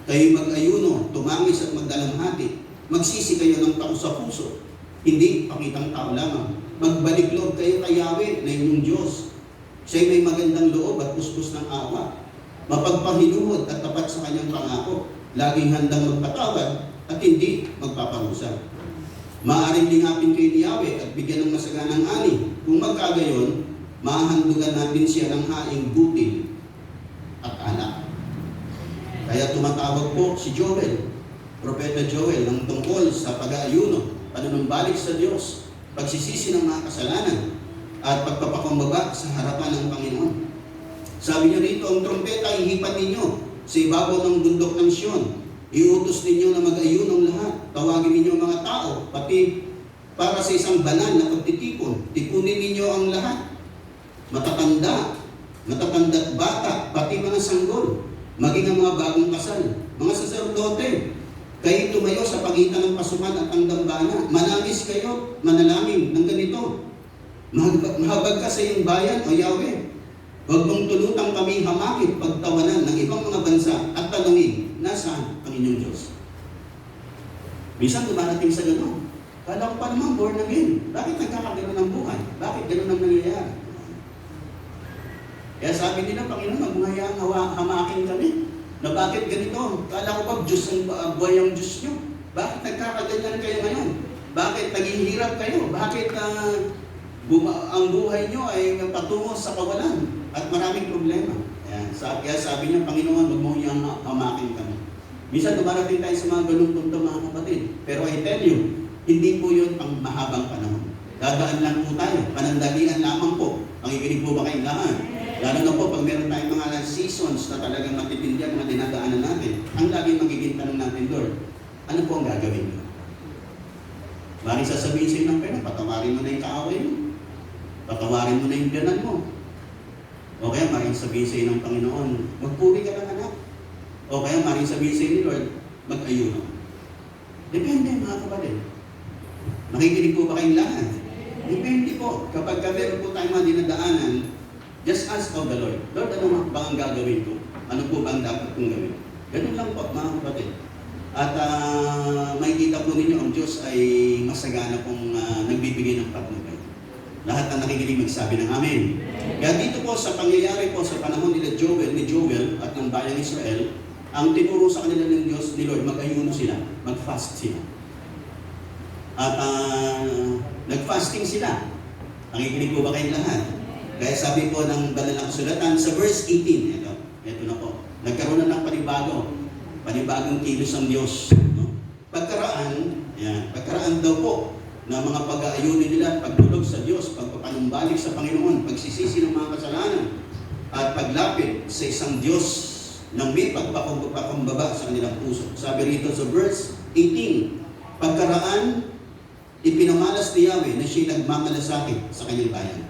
Kayo mag-ayuno, tumangis at magdalamhati. Magsisi kayo ng tao sa puso, hindi pakitang tao lamang. Magbalik loob kayo kay Yahweh na inyong Diyos. Siya'y may magandang loob at puspos ng awa. Mapagpahinuhod at tapat sa kanyang pangako. Laging handang magpatawad at hindi magpaparusa. Maaaring lingapin kayo ni Yahweh at bigyan ng masaganang ani. Kung magkagayon, mahahandugan natin siya ng haing butil at alak. Kaya tumatawag po si Joel, Propeta Joel, ng tungkol sa pag-aayuno, panunumbalik sa Diyos, pagsisisi ng mga kasalanan, at pagpapakumbaba sa harapan ng Panginoon. Sabi niya rito, ang trompeta ihipan ninyo sa ibabaw ng bundok ng Sion. Iutos ninyo na mag-ayun ang lahat. Tawagin ninyo ang mga tao, pati para sa isang banal na pagtitipon. Tipunin ninyo ang lahat. Matatanda at bata, pati mga sanggol, maging ang mga bagong kasal, mga saserdote. Kayo tumayo sa pagitan ng pasukan at ang dambana. Manangis kayo, manalangin ng ganito. Mahabag ka sa iyong bayan, O Yahweh. Huwag mong tulutang kami hamakit pagtawanan ng ibang mga bansa at tanungin, nasaan ang inyong Diyos? Minsan dumarating sa gano'n. Kala ko pa naman born again. Bakit nagkakagano'n ng buhay? Bakit gano'n ang nangyayari? Kaya sabi nila, Panginoon, magmahayang hamakin kami. Na bakit ganito? Kala ko ba Diyos ang buhay ang Diyos nyo? Bakit nagkakaganyan kayo ngayon? Bakit naghihirap kayo? Bakit ang buhay nyo ay patungo sa kawalan at maraming problema? Kaya sabi niya, Panginoon, huwag mo niyang hamakin kami. Minsan dumarating tayo sa mga ganung punto, mga kapatid. Pero I tell you, hindi po yun ang mahabang panahon. Dadaan lang po tayo. Panandalian lamang po. Makikinig po ba kayong lahat? Lalo na po pag meron tayong mga seasons na talagang matitindi ang mga dinadaanan natin. Ang laging magiging tanong natin, Lord, ano po ang gagawin mo? Maring sasabihin sa inyo ng pera, patawarin mo na yung kaaway mo. Patawarin mo na yung biyanan mo. O kaya maring sabihin sa inyo ng Panginoon, magpuri ka lang anak. O kaya maring sabihin sa inyo, Lord, mag-ayuno. Depende mga kapatid. Nakikinig po ba kayong lahat? Depende po. Kapag meron po tayong mga dinadaanan, just ask of the Lord. Lord, ano ba ang gagawin ko? Ano po ba ang dapat kong gawin? Ganun lang po mga kapatid. At makikita po ninyo, ang Diyos ay masagana pong nagbibigay ng patnubay. Lahat na nakikinig magsabi ng Amen. Kaya dito po sa pangyayari po sa panahon ni Joel at ng bayang Israel, ang tinuro sa kanila ng Diyos ni Lord, mag-ayuno sila, mag-fast sila. At nag-fasting sila. Nakikinig po ba kayong lahat? Kaya sabi po ng banal na kasulatan sa verse 18, ito na po, nagkaroon na ng panibagong kilos ang Diyos. No? Pagkaraan daw po na mga pag-aayunin nila, pagtulog sa Diyos, pagpapanumbalik sa Panginoon, pagsisisi ng mga kasalanan, at paglapit sa isang Diyos na may pagpakumbaba sa kanilang puso. Sabi rito sa verse 18, pagkaraan, ipinamalas ni Yahweh na siya'y nagmamalasakit sa kanyang bayan.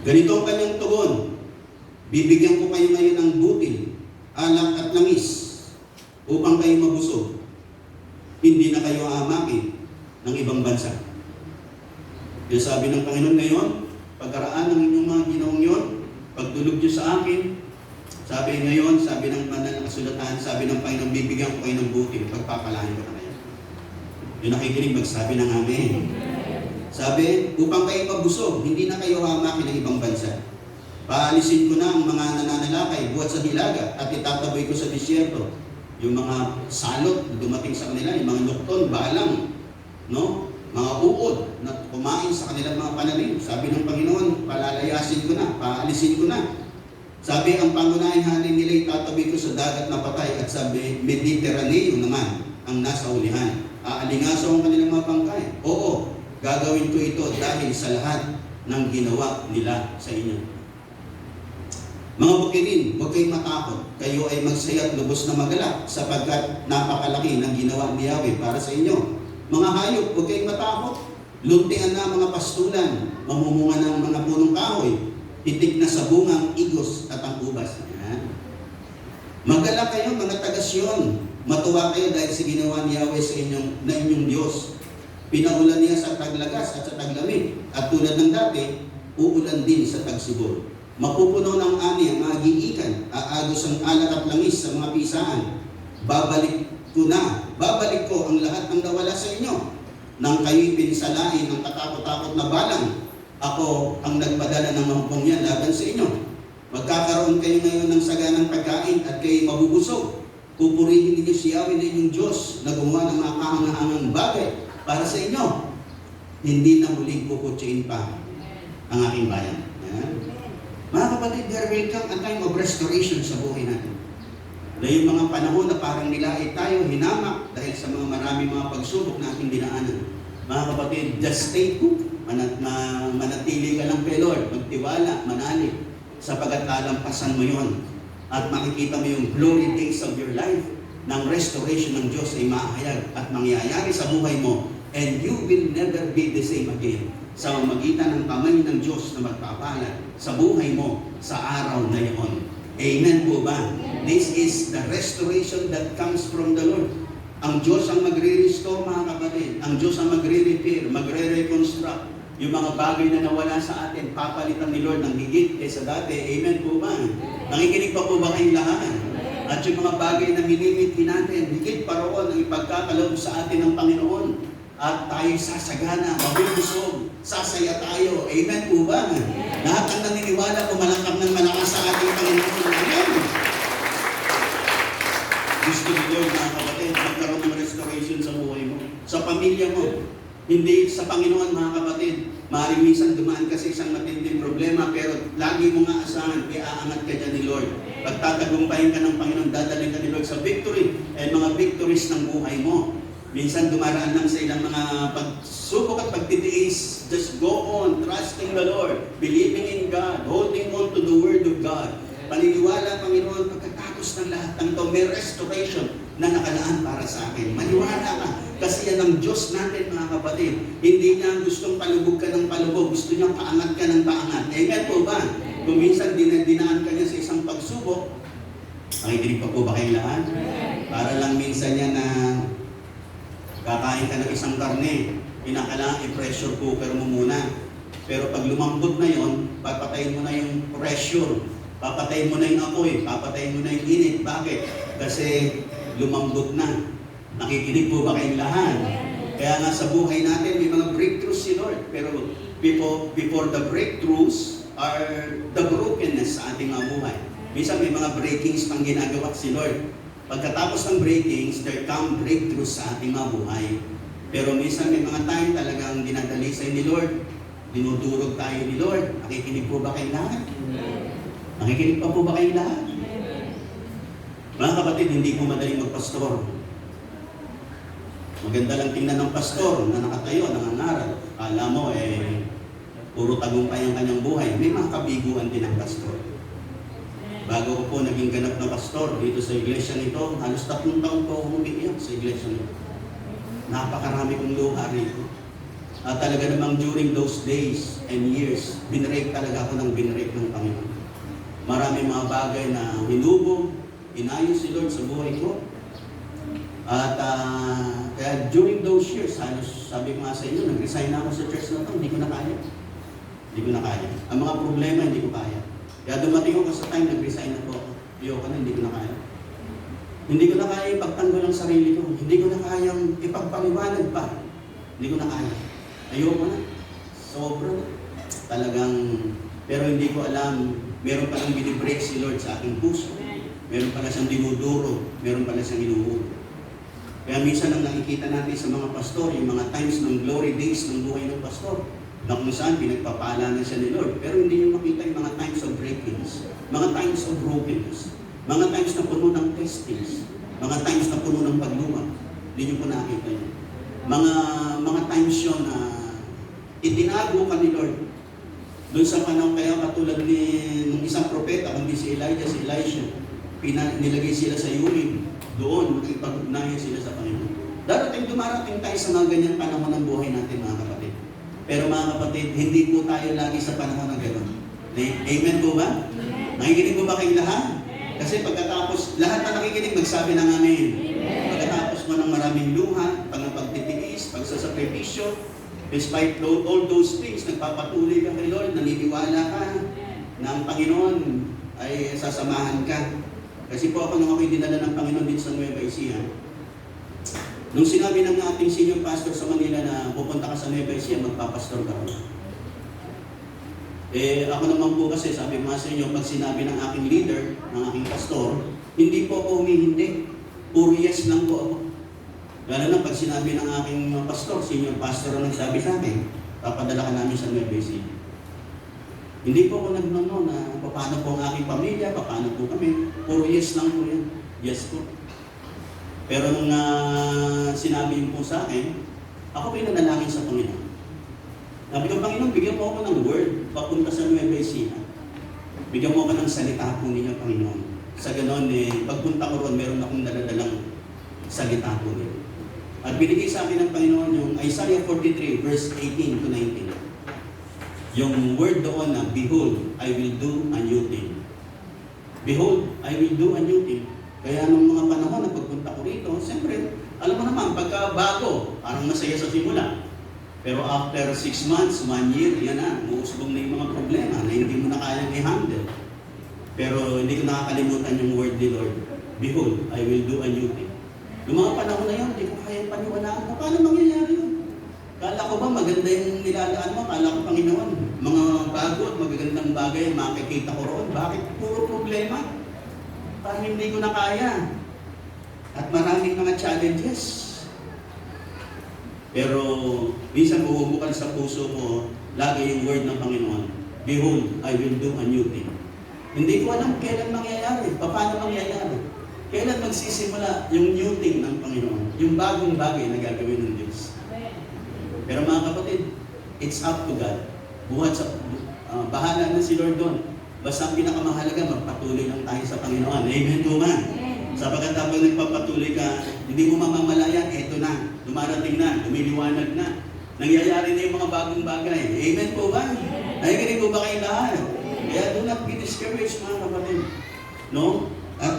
Ganito ang kanyang tugon, bibigyan ko kayo ngayon ng butil, alak at langis, upang kayo mabusog. Hindi na kayo aamakin ng ibang bansa. Kaya sabi ng Panginoon ngayon, pagkaraan ng inyong mga ginawang yun, pagtulog nyo sa akin, sabi ngayon, sabi ng banal na kasulatan, sabi ng Panginoon, bibigyan ko kayo ng butil, pagpapalain ko na kayo. Yung nakikinig, magsabi ng Amen. Sabi, upang kayo mabusog, hindi na kayo hamakin ng ibang bansa. Paalisin ko na ang mga nananalakay buhat sa hilaga at itataboy ko sa disyerto. Yung mga salot na dumating sa kanila, yung mga nukton, balang, no? mga uod na kumain sa kanilang mga pananim. Sabi ng Panginoon, palalayasin ko na, paalisin ko na. Sabi, ang pangunahing hanin nila itatabi ko sa dagat na patay, at sa Mediterraneo naman ang nasa hulihan. Aalingaso ang kanilang mga bangkay. Oo, gagawin ko ito dahil sa lahat ng ginawa nila sa inyo. Mga bukirin, huwag kayong matakot. Kayo ay magsaya at lubos na magalak sapagkat napakalaki ng ginawa ni Yahweh para sa inyo. Mga hayop, huwag kayong matakot. Luntian na mga pastulan, mamumunga ng mga punong kahoy, titig na sa bungang igos at ang ubas. Ayan. Magalak kayo mga taga-Sion. Matuwa kayo dahil sa ginawa ni Yahweh sa inyong Diyos. Pinaulan niya sa taglagas at sa taglamig. At tulad ng dati, uulan din sa tagsibol. Mapupuno ng ani ang mga giikan, aagos ang alak at langis sa mga pisaan. Babalik ko ang lahat ng nawala sa inyo. Nang kayo'y pinsalain ng katakot-takot na balang, ako ang nagpadala ng mampong yan laban sa inyo. Magkakaroon kayo ngayon ng saganang pagkain at kayo'y mabubusog. Pupurihin ninyo si Yahweh na inyong Diyos na gumawa ng mga kahangahangang bagay para sa inyo. Hindi na muling kukutsuin pa ang aking bayan. Yan. Mga kapatid, there will come a time of restoration sa buhay natin. Na yung mga panahon na parang nilait tayo, hinamak dahil sa mga maraming mga pagsubok na ating dinaanan. Mga kapatid, just stay put. Manatili ka lang kay Lord. Magtiwala, manalig. Sapagat lalampasan mo yon at makikita mo yung glory days of your life ng restoration ng Diyos ay maahayag at mangyayari sa buhay mo. And you will never be the same again. Sa magitan ng kamay ng Diyos na magpapalat sa buhay mo sa araw na iyon. Amen po ba? This is the restoration that comes from the Lord. Ang Diyos ang magre-restore mga kapatid. Ang Diyos ang magre-repair, magre-reconstruct. Yung mga bagay na nawala sa atin, papalitan ni Lord ng higit kaysa dati. Amen po ba? Nakikinig pa po ba kayong lahat? At yung mga bagay na minimiti natin, higit pa roon ang ipagkakaloob sa atin ng Panginoon. At tayo sasagana, mabubusog, sasaya tayo. Amen po ba? Lahat ang naniniwala, pumalakap ng malakas sa ating Panginoon. Amen. Gusto ni Lord, mga kapatid, magkaroon ng restoration sa buhay mo, sa pamilya mo. Hindi sa Panginoon, mga kapatid. Maaaring minsan dumaan kasi isang matinding problema, pero lagi mo nga asahan, iaangat ka dyan ni Lord. Pagtatagumpayin ka ng Panginoon, dadaling ka ni Lord sa victory, and mga victories ng buhay mo. Minsan dumaraan lang sa ilang mga pagsubok at pagtitiis. Just go on, trusting the Lord, believing in God, holding on to the Word of God. Paniniwala, Panginoon, pagkatapos ng lahat ng ito, may restoration na nakalaan para sa akin. Maniwala ka, kasi yan ang Diyos natin, mga kapatid. Hindi niya gustong palubog ka ng palubog, gusto niya paangat ka ng paangat. Amen po ba? Kung minsan dinaan ka niya sa isang pagsubok, makikinig pa po ba kayong lahat? Para lang minsan niya na kakain ka ng isang karne, kinakailangan i-pressure cooker mo muna. Pero pag lumambot na yon, papatayin mo na yung pressure. Papatayin mo na yung apoy, papatayin mo na yung init. Bakit? Kasi lumambot na. Nakikinig po ba kayong lahat? Kaya nga sa buhay natin, may mga breakthroughs si Lord. Pero before the breakthroughs are the brokenness sa ating mga buhay. Minsan may mga breakings pang ginagawa si Lord. Pagkatapos ng breakings, there come breakthroughs sa ating mga buhay. Pero minsan may mga time talagang dinadalisay ni Lord. Dinudurog tayo ni Lord. Nakikinig po ba kayong lahat? Nakikinig pa po ba kayong lahat? Mga kapatid, hindi po madaling magpastor. Maganda lang tingnan ng pastor na nakatayo, nangangaral. Kala mo, puro tagumpay ang kanyang buhay. May mga kabiguan din ang pastor. Bago ko po naging ganap na pastor dito sa iglesia nito, halos 3 taon po ako umiiyak sa iglesia nito. Napakarami kong luha rito. At talaga namang during those days and years, binrake talaga ako ng binrake ng Panginoon. Marami mga bagay na hinubog, inayos si Lord sa buhay ko. At kaya during those years, halos sabi ko nga sa inyo, nag-resign na ako sa church na ito, hindi ko na kaya. Hindi ko na kaya. Ang mga problema, hindi ko kaya. Kaya dumating ako sa time, nag-resign na po ako. Ayoko na, hindi ko na kaya. Hindi ko na kaya ipagtanggol ang sarili ko. Hindi ko na kayang ipagpaliwanag pa. Hindi ko na kaya. Ayoko na. Sobra. Talagang, pero hindi ko alam, meron palang binibreak si Lord sa aking puso. Meron pala siyang dinuduro. Meron pala siyang inuhulog. Kaya minsan ang nakikita natin sa mga pastor, yung mga times ng glory days ng buhay ng pastor, na kung saan pinagpapala na siya ni Lord. Pero hindi nyo makita yung mga times of breakings, mga times of brokenness, mga times na puno ng testings, mga times na puno ng pagluwag. Hindi nyo po nakita yun. Mga times yun na itinago ka ni Lord. Doon sa panahon, kaya katulad ng isang propeta, kundi si Elijah, si Elisha, nilagay sila sa Urim. Doon, makipag-ugnayan sila sa Panginoon. Dumarating tayo sa mga ganyan panahon ng buhay natin, mga kapatid. Pero mga kapatid, hindi po tayo lagi sa panahon ng gano'n. Amen po ba? Nakikinig po ba kayong lahat? Kasi pagkatapos, lahat na nakikinig, magsabi ng amen. Pagkatapos mo ng maraming luha, pagtitiis, pagsasakripisyo, despite all those things, nagpapatuloy ka kay Lord, naniniwala ka na ang Panginoon ay sasamahan ka. Kasi po ako nung ako'y dinala ng Panginoon dito sa Nueva Ecija, nung sinabi ng ating senior pastor sa Manila na pupunta ka sa Nueva Ecija, magpapastor ka. Ako naman po kasi, sabi mga sa inyo, pag sinabi ng aking leader, ng aking pastor, hindi po ako humihindi. Puro yes lang po ako. Lalo na pag sinabi ng aking pastor, senior pastor ang nagsabi sa akin, papadala ka namin sa Nueva Ecija. Hindi po ako nagnono na paano po ang aking pamilya, paano po kami. Puro yes lang po yan. Yes po. Pero nung sinabi yun po sa akin, ako pinanalangin sa Panginoon. Sabi ko, Panginoon, bigyan mo ako ng word papunta sa Nueva Ecija. Bigyan mo ako ng salita po ninyo, Panginoon. Sa ganon, pagpunta ko ron, meron akong daladalang salita po ninyo. At binigay sa akin ng Panginoon yung Isaiah 43, verse 18 to 19. Yung word doon na, behold, I will do a new thing. Behold, I will do a new thing. Kaya nung mga panahon na pagpunta ko rito, siyempre, alam mo naman, pagka bago, parang masaya sa simula. Pero after 6 months, 1 year, yan na, uusbong na yung mga problema na hindi mo na kayang i-handle. Pero hindi ko nakakalimutan yung word ni Lord. Behold, I will do a new thing. Yung mga panahon na yun, hindi ko kayang paniwalaan mo. Paano mangyayari yun? Kala ko ba maganda yung nilalaan mo? Kala ko, Panginoon, mga bago at magagandang bagay ang makikita ko roon. Bakit puro problema? Parang hindi ko na kaya. At maraming mga challenges. Pero minsan bumubukal sa puso ko lagi yung word ng Panginoon. Behold, I will do a new thing. Hindi ko alam kailan mangyayari, paano mangyayari. Kailan magsisimula yung new thing ng Panginoon, yung bagong bagay na gagawin ng Diyos. Pero mga kapatid, it's up to God. Buhat sa, bahala na si Lord doon. Basta ang pinakamahalaga, magpatuloy lang tayo sa Panginoon. Amen po ba? Sapagkat habang nagpapatuloy ka, hindi mo mamamalayan, eto na, dumarating na, lumiliwanag na. Nangyayari na yung mga bagong bagay. Amen po ba? Nakikinig po ba kayo lahat? Kaya do not be discouraged, mga kapatid. No? At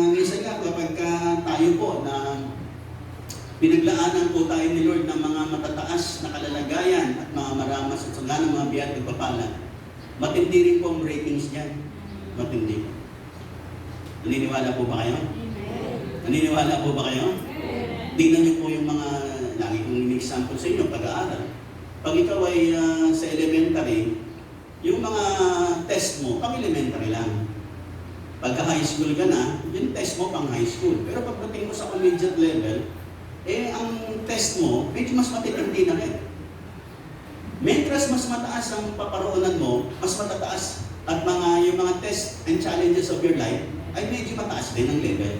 minsan nga, kapag tayo po na pinaglaanan po tayo ni Lord ng mga matataas na kalalagayan at mga maramas at sagana mga biyat at pagpapala, matindi rin po ang ratings niyan. Matindi. Naniniwala po ba kayo? Naniniwala po ba kayo? Tingnan niyo po yung mga, lagi kong example sa inyo, pag-aaral. Pag ikaw ay sa elementary, yung mga test mo, pang elementary lang. Pagka high school ka na, yung test mo pang high school. Pero pagdating mo sa collegiate level, ang test mo, medyo mas matitindi na rin. Mentras mas mataas ang paparoonan mo, mas matataas at yung mga tests and challenges of your life ay medyo mataas din ang level.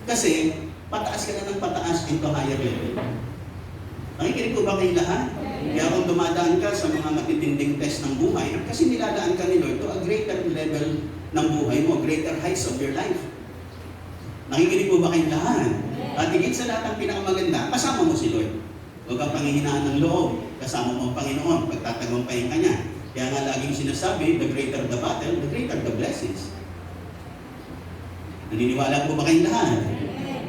Kasi, pataas ka na ng pataas into higher level. Nakikinig po ba kayong lahat? Kaya kung dumadaan ka sa mga matitinding test ng buhay, kasi niladaan ka ni Lord to a greater level ng buhay mo, greater heights of your life. Nakikinig po ba kayong lahat? At higit sa lahat ang pinakamaganda, kasama mo si Lord. Huwag kang panghihinaan ng loob, kasama mo ang Panginoon, pagtatagumpayin ka niya. Kaya nga laging sinasabi, the greater the battle, the greater the blessings. Naniniwala po ba kayong lahat?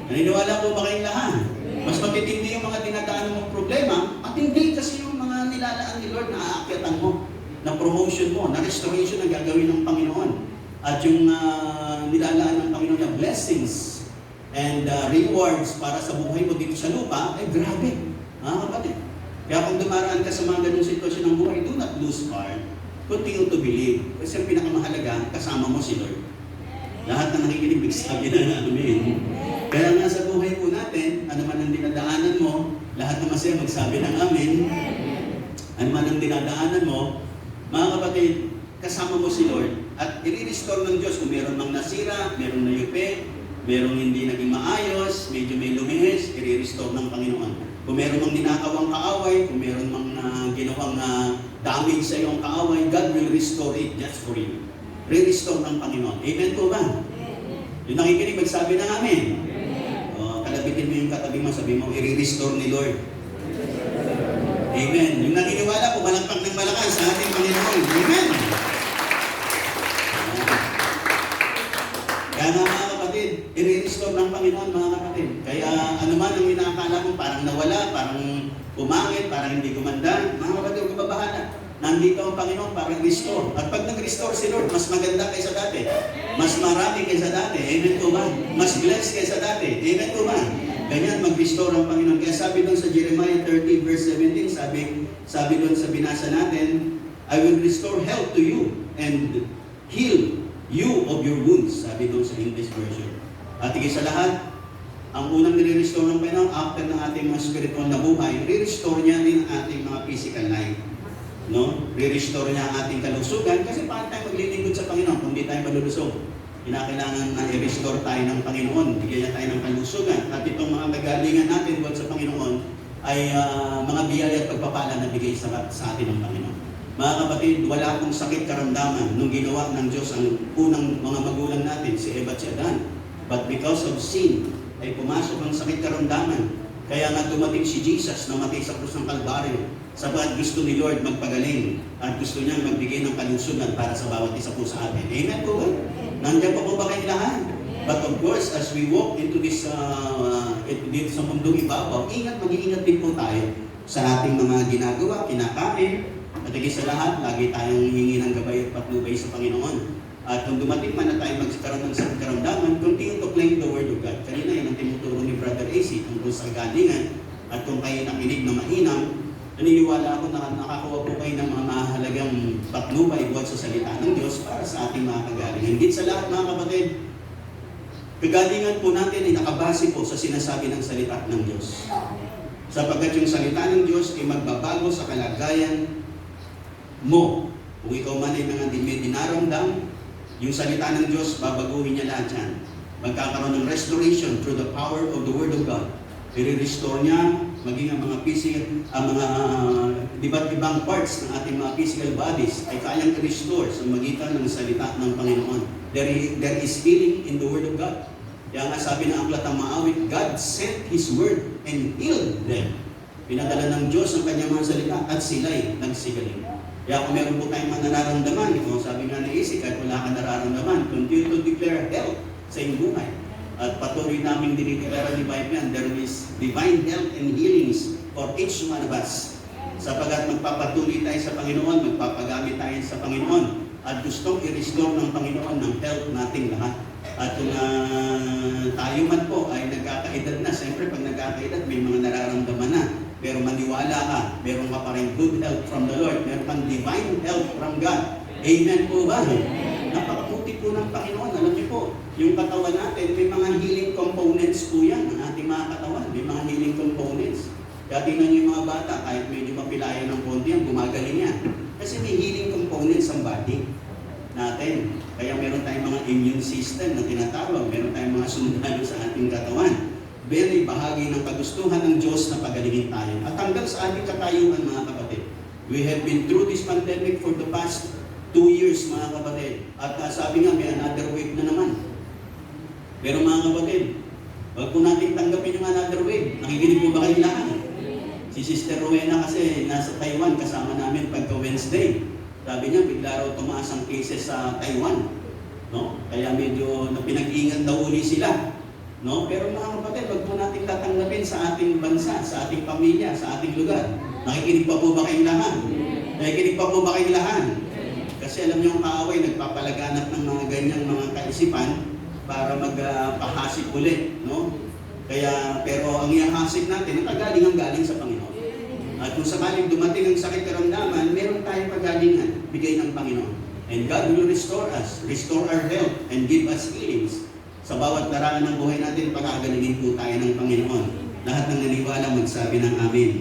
Naniniwala po ba kayong lahat? Mas matitindi yung mga dinadaan mong problema, matindi kasi yung mga nilalaan ni Lord na aakyatan mo, na promotion mo, na restoration na gagawin ng Panginoon. At yung nilalaan ng Panginoon na blessings and rewards para sa buhay mo dito sa lupa, ay grabe. Kapatid. Kaya kung dumaraan ka sa mga ganung sitwasyon ng buhay, do not lose heart. Continue to believe. Kasi ang pinakamahalaga, kasama mo si Lord. Lahat na nakikinig, magsabi na amen. Kaya nga sa buhay po natin, ano man ang dinadaanan mo, lahat na masaya magsabi ng amen. Ano man ang dinadaanan mo, mga kapatid, kasama mo si Lord at i-restore ng Diyos kung meron mang nasira, meron na yupe, merong hindi naging maayos, medyo may lumihis, i-restore ng Panginoon. Kung meron mang ninakawang kaaway, kung meron mang ginawang damage sa iyong kaaway, God will restore it just for you. Re-restore ng Panginoon. Amen po ba? Yung nakikinig, magsabi na amen. Kalabitin mo yung katabi mo, sabi mo, i-restore ni Lord. Amen. Yung naniniwala, pumalakpak ng malakas sa ating Panginoon. Amen. Kaya nga mga kapatid, i-restore ng Panginoon mga kapatid. Kaya ano man ang inakala mo, parang nawala, parang umangit, parang hindi gumanda, mga kapatid, huwag kababahala. Nandito ang Panginoon para restore. At pag nag-restore si Lord, mas maganda kaysa dati. Mas marami kaysa dati. Amen po ba? Mas blessed kaysa dati. Amen po ba? Ganyan, mag-restore ang Panginoon. Kaya sabi doon sa Jeremiah 30 verse 17, sabi doon sa binasa natin, I will restore health to you and heal you of your wounds. Sabi doon sa English version. At higit sa lahat, ang unang nire-restore ng Panginoon after ng ating mga spiritual na buhay, re-restore niya din ang ating mga physical life. No? Re-restore niya ang ating kalusugan kasi paano tayo maglilingkod sa Panginoon kung hindi tayo malulusog? Kinakailangan na i-restore tayo ng Panginoon, bigyan niya tayo ng kalusugan. At itong mga kagalingan natin buwan sa Panginoon ay mga biyaya at pagpapala na bigay sa atin ng Panginoon. Mga kapatid, wala akong sakit karamdaman nung ginawa ng Diyos ang unang mga magulang natin, si Eva at si Adan. But because of sin, ay pumasok ang sakit karamdaman. Kaya nga dumating si Jesus na matay sa krus ng Kalbaryo. Sabagat gusto ni Lord magpagaling at gusto niya magbigay ng kalusugan para sa bawat isa po sa atin. Amen po ba? Nandiyan pa po ba kayong lahat? But of course, as we walk into this dito sa mundong ibabaw, mag-iingat din po tayo sa ating mga ginagawa, kinakain, at higit sa lahat, lagi tayong hihingi ng gabay at patnubay sa Panginoon. At kung dumating man na tayo magkaroon ng sakit karamdaman, continue to claim the Word of God. Kanina yun ang tinuturo ni Brother AC tungkol sa galingan. At kung kayo nakinig na mainam, naniniwala ako na nakakuha po kayo ng mga mahalagang patnubay buhat sa salita ng Diyos para sa ating mga kagalingan. Higit sa lahat mga kapatid, kagalingan po natin ay nakabase po sa sinasabi ng salita ng Diyos. Sapagkat yung salita ng Diyos ay magbabago sa kalagayan mo. Kung ikaw man ay mga may dinaramdam, yung salita ng Diyos, babaguhin niya lahat yan. Magkakaroon ng restoration through the power of the Word of God. I-restore niya, maging ang mga physical, ang mga iba't ibang parts ng ating mga physical bodies ay kayang i-restore sa magitan ng salita ng Panginoon. There is healing in the Word of God. Kaya nga sabi ng aklat ng Maawit, God sent His Word and healed them. Pinadala ng Diyos ang kanyang mga salita at sila'y nagsigaling. Kaya kung meron po tayong mga nararamdaman, kung sabi nga ni Isaac, kahit wala kang nararamdaman, continue to declare health sa iyong buhay. At patuloy namin dinideklara ni Bible yan, there is divine health and healings for each one of us. Sapagat magpapatuloy tayo sa Panginoon, magpapagamit tayo sa Panginoon, at gustong i-restore ng Panginoon ng health nating lahat. At kung tayo man po ay nagkakaedad na, siyempre pag nagkakaedad may mga nararamdaman na. Pero maniwala ka, meron ka pa rin good health from the Lord, meron kang divine health from God. Amen po ba? Napakabuti po ng Panginoon. Alam niyo po, yung katawan natin, may mga healing components po yan, ang ating mga katawan. May mga healing components. Kaya tingnan niyo yung mga bata, kahit medyo mapilayan ng konti yan, gumagaling yan. Kasi may healing components ang body natin. Kaya meron tayong mga immune system na tinatawag, meron tayong mga sundalo sa ating katawan. Very bahagi ng kagustuhan ng Diyos na pagalingin tayo. At hanggang sa ating katayuan mga kapatid. We have been through this pandemic for the past 2 years mga kapatid. At sabi nga may another wave na naman. Pero mga kapatid, wag po natin tanggapin yung another wave. Nakikinig po ba kayo lahat? Si Sister Rowena kasi nasa Taiwan kasama namin pagka Wednesday. Sabi niya bigla raw tumaas ang cases sa Taiwan. No? Kaya medyo pinag-ingat daw uli sila. No? Pero mga kapatid, wag po natin tatanggapin sa ating bansa, sa ating pamilya, sa ating lugar. Nakikinig pa po ba kayong lahat? Nakikinig pa po ba kayong lahat? Kasi alam niyo ang kaaway, nagpapalaganap ng mga ganyang mga kaisipan para magpahasik ulit. No? Kaya, pero ang ihahasik natin, ang kagalingan-galing sa Panginoon. At kung sakaling dumating ang sakit karamdaman, meron tayong pagalingan, bigay ng Panginoon. And God will restore us, restore our health, and give us healings. Sa bawat larangan ng buhay natin, pagagalingin po tayo ng Panginoon. Lahat ng naniwala magsabi ng Amen.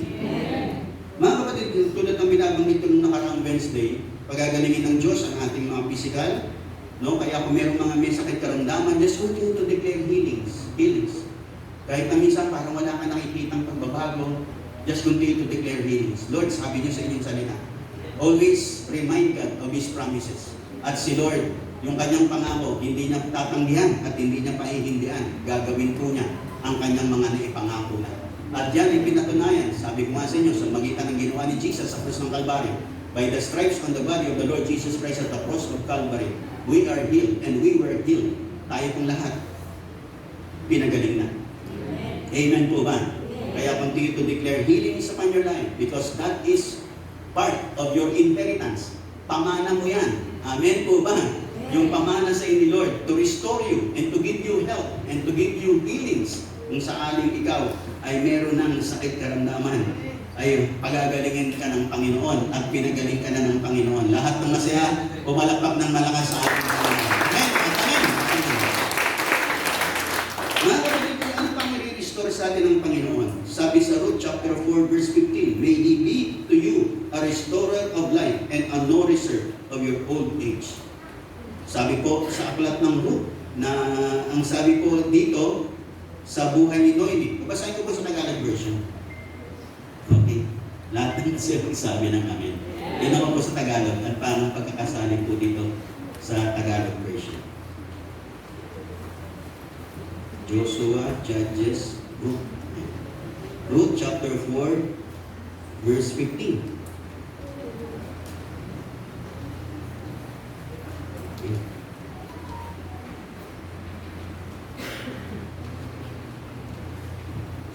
Mga kapatid, tulad ng binabanggit ko nung nakaraang Wednesday, pagagalingin ng Diyos ang ating mga physical, no? Kaya kung mayroong mga may sakit karamdaman, just continue to declare healings. Kahit na minsan parang wala ka nakikitang pagbabago, just continue to declare healings. Lord, sabi niyo sa inyong salita, always remind God of His promises. At si Lord, yung kanyang pangako, hindi niya tatanggihan at hindi niya pahihindihan. Gagawin po niya ang kanyang mga naipangako na. At yan ay pinatunayan, sabi ko nga sa inyo, sa magitan ng ginawa ni Jesus sa krus ng Calvary. By the stripes on the body of the Lord Jesus Christ at the cross of Calvary, we are healed and we were healed. Tayo pong lahat, pinagaling na. Amen po ba? Kaya continue to declare healing upon your life because that is part of your inheritance. Pamana mo yan. Amen po ba? Yung pamana sa ni Lord to restore you and to give you health and to give you healings. Kung sakaling ikaw ay meron ng sakit karamdaman, ay pagagalingin ka ng Panginoon at pinagaling ka na ng Panginoon. Lahat ng masaya, pumalakpak ng malakas sa ating Panginoon. Amen? Amen? Mga kapatid, ano pang i-restore sa atin ng Panginoon? Sabi sa Ruth chapter 4 verse 15, may He be to you a restorer of life and a nourisher of your old age. Sabi po sa aklat ng Ruth, na ang sabi po dito, sa buhay ni Noemi. Babasahin ko po sa Tagalog version. Okay. Lahat ng siya sabi ng amin. Yan ako po sa Tagalog at parang pagkakasaling po dito sa Tagalog version. Joshua, Judges, Ruth chapter 4, verse 15.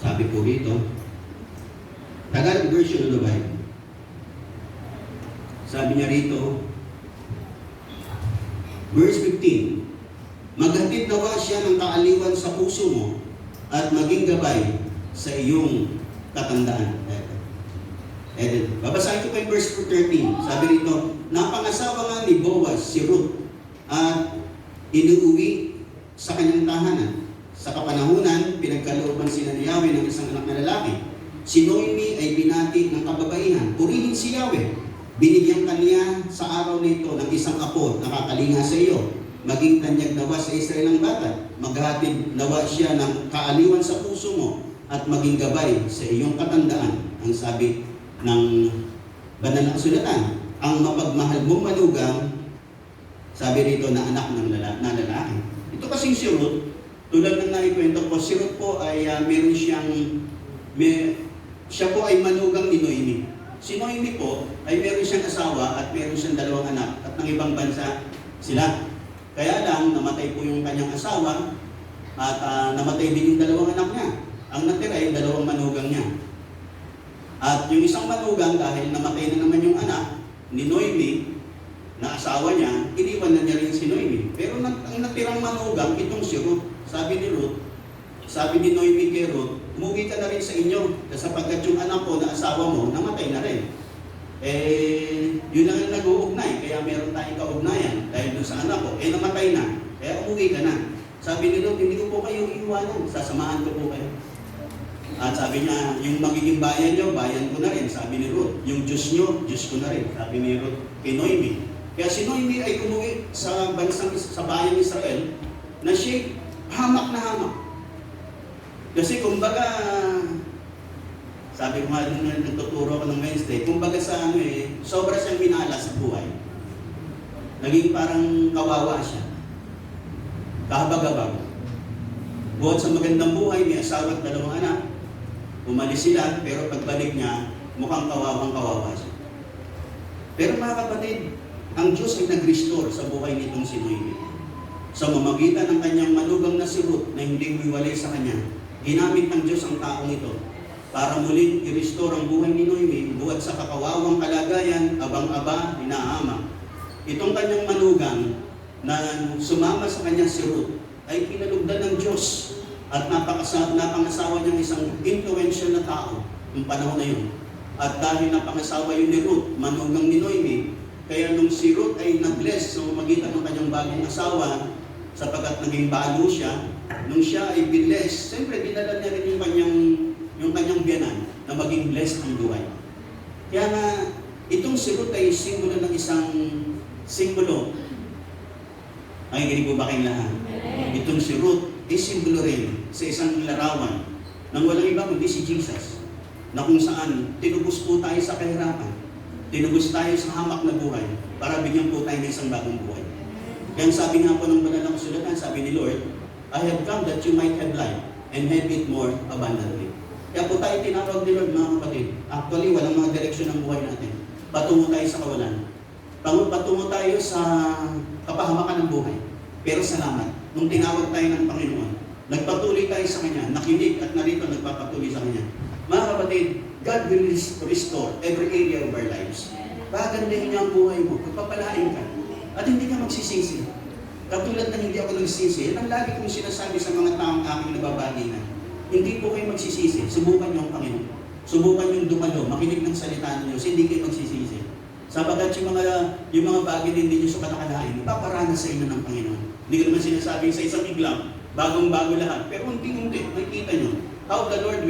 Sabi po dito, Tagalog version of the Bible. Sabi niya rito, verse 15, maghatid nawa siya ng kaaliwan sa puso mo at maging gabay sa iyong katandaan. Babasahin ko pa yung verse 13. Sabi rito, napangasawa nga ni Boaz si Ruth at inuuwi sa kanyang tahanan. Sa kapanahunan, pinagkalooban sila ni Yahweh ng isang anak na lalaki. Si Noemi ay binati ng kababaihan. Purihin si Yahweh. Binigyan kaniya sa araw nito ng isang apo na kakalinga sa iyo. Maging tanyag nawa sa Israel ang bata. Maghatid nawa siya ng kaaliwan sa puso mo at maging gabay sa iyong katandaan. Ang sabi ng banal na kasulatan, ang mapagmahal mong manugang, sabi rito na anak ng lalaki. Ito kasing si Ruth, tulad ng naikwento ko, si Ruth po ay meron siya po ay manugang ni Noemi. Si Noemi po ay meron siyang asawa at meron siyang dalawang anak at ng ibang bansa sila. Kaya lang, namatay po yung kanyang asawa at namatay din yung dalawang anak niya. Ang natira yung dalawang manugang niya. At yung isang manugang, dahil namatay na naman yung anak ni Noemi, na asawa niya, iniwan na niya rin si Noemi. Pero ang natirang manugang, itong si Ruth. Sabi ni Ruth, sabi ni Noemi kay Ruth, umuwi ka na rin sa inyo sapagkat yung anak ko na asawa mo, namatay na rin. Yun lang ang nag-uugnay, kaya meron tayong kaugnayan dahil doon sa anak ko, namatay na, kaya umuwi ka na. Sabi ni Ruth, hindi ko po kayo iiwanan, sasamahan ko po kayo. At sabi niya, yung magiging bayan nyo, bayan ko na rin. Sabi ni Ruth, yung Diyos nyo, Diyos ko na rin. Sabi ni Ruth kay Noemi. Kaya si Noemi ay umuwi sa bayan Israel na siya hamak na hamak. Kasi kumbaga, sabi ko nga nung nagtuturo ko ng Wednesday, kumbaga sa sobra siyang minala sa buhay. Naging parang kawawa siya. Kahabag-habag. Buhat sa magandang buhay, may asawa at dalawang anak. Umalis sila, pero pagbalik niya, mukhang kawawang-kawawa siya. Pero mga kapatid, ang Diyos ay nag-restore sa buhay nitong si Noemi. Sa mamagitan ng kanyang manugang na si Ruth na hindi humiwalay sa kanya, ginamit ng Diyos ang taong ito para muling i-restore ang buhay ni Noemi buhat sa kakawawang kalagayan, abang-aba, hinahamak. Itong kanyang manugang na sumama sa kanya si Ruth ay pinalugdan ng Diyos at napangasawa niyang isang influential na tao noong panahon na yun. At dahil napangasawa yun ni Ruth, manugang ni Noemi, Kaya nung si Ruth ay nag-bless sa magitan ng kanyang bagong asawa, sapagkat naging balo siya, nung siya ay binless, siyempre dinala niya rin yung kanyang biyanan na maging blessed ang buhay. Kaya nga, itong si Ruth ay simbolo ng isang simbolo. Nakikinig po ba kayong lahat? Itong si Ruth ay simbolo rin sa isang larawan ng walang iba kundi si Jesus, na kung saan tinubos po tayo sa kahirapan, tinubos tayo sa hamak na buhay para bigyan po tayo ng isang bagong buhay. Kaya sabi nga po ng banal na kasulatan, sabi ni Lord, I have come that you might have life and have it more abundantly. Kaya po tayo tinawag ni Lord, mga kapatid. Actually, walang mga direksyon ng buhay natin. Patungo tayo sa kawalan. Patungo tayo sa kapahamakan ng buhay. Pero salamat, nung tinawag tayo ng Panginoon, nagpatuloy tayo sa Kanya, nakinig at narito nagpapatuloy sa Kanya. Mga kapatid, God will restore every area of our lives. Pagandahin niya ang buhay mo, pagpapalain ka, at hindi ka magsisisi. Katulad na hindi ako nagsisisi, yan ang lagi kong sinasabi sa mga taong aking nababalinan. Hindi po kayo magsisisi, subukan niyo ang Panginoon. Subukan niyo dumalo, makinig ng salita niyo, hindi kayo magsisisi. Sapagat yung mga bagay na hindi niyo sa kalakalain, ipaparanas sa inyo ng Panginoon. Hindi ko naman sinasabi sa isang iglang, bagong-bago lahat. Pero unti-unti, makikita niyo how the Lord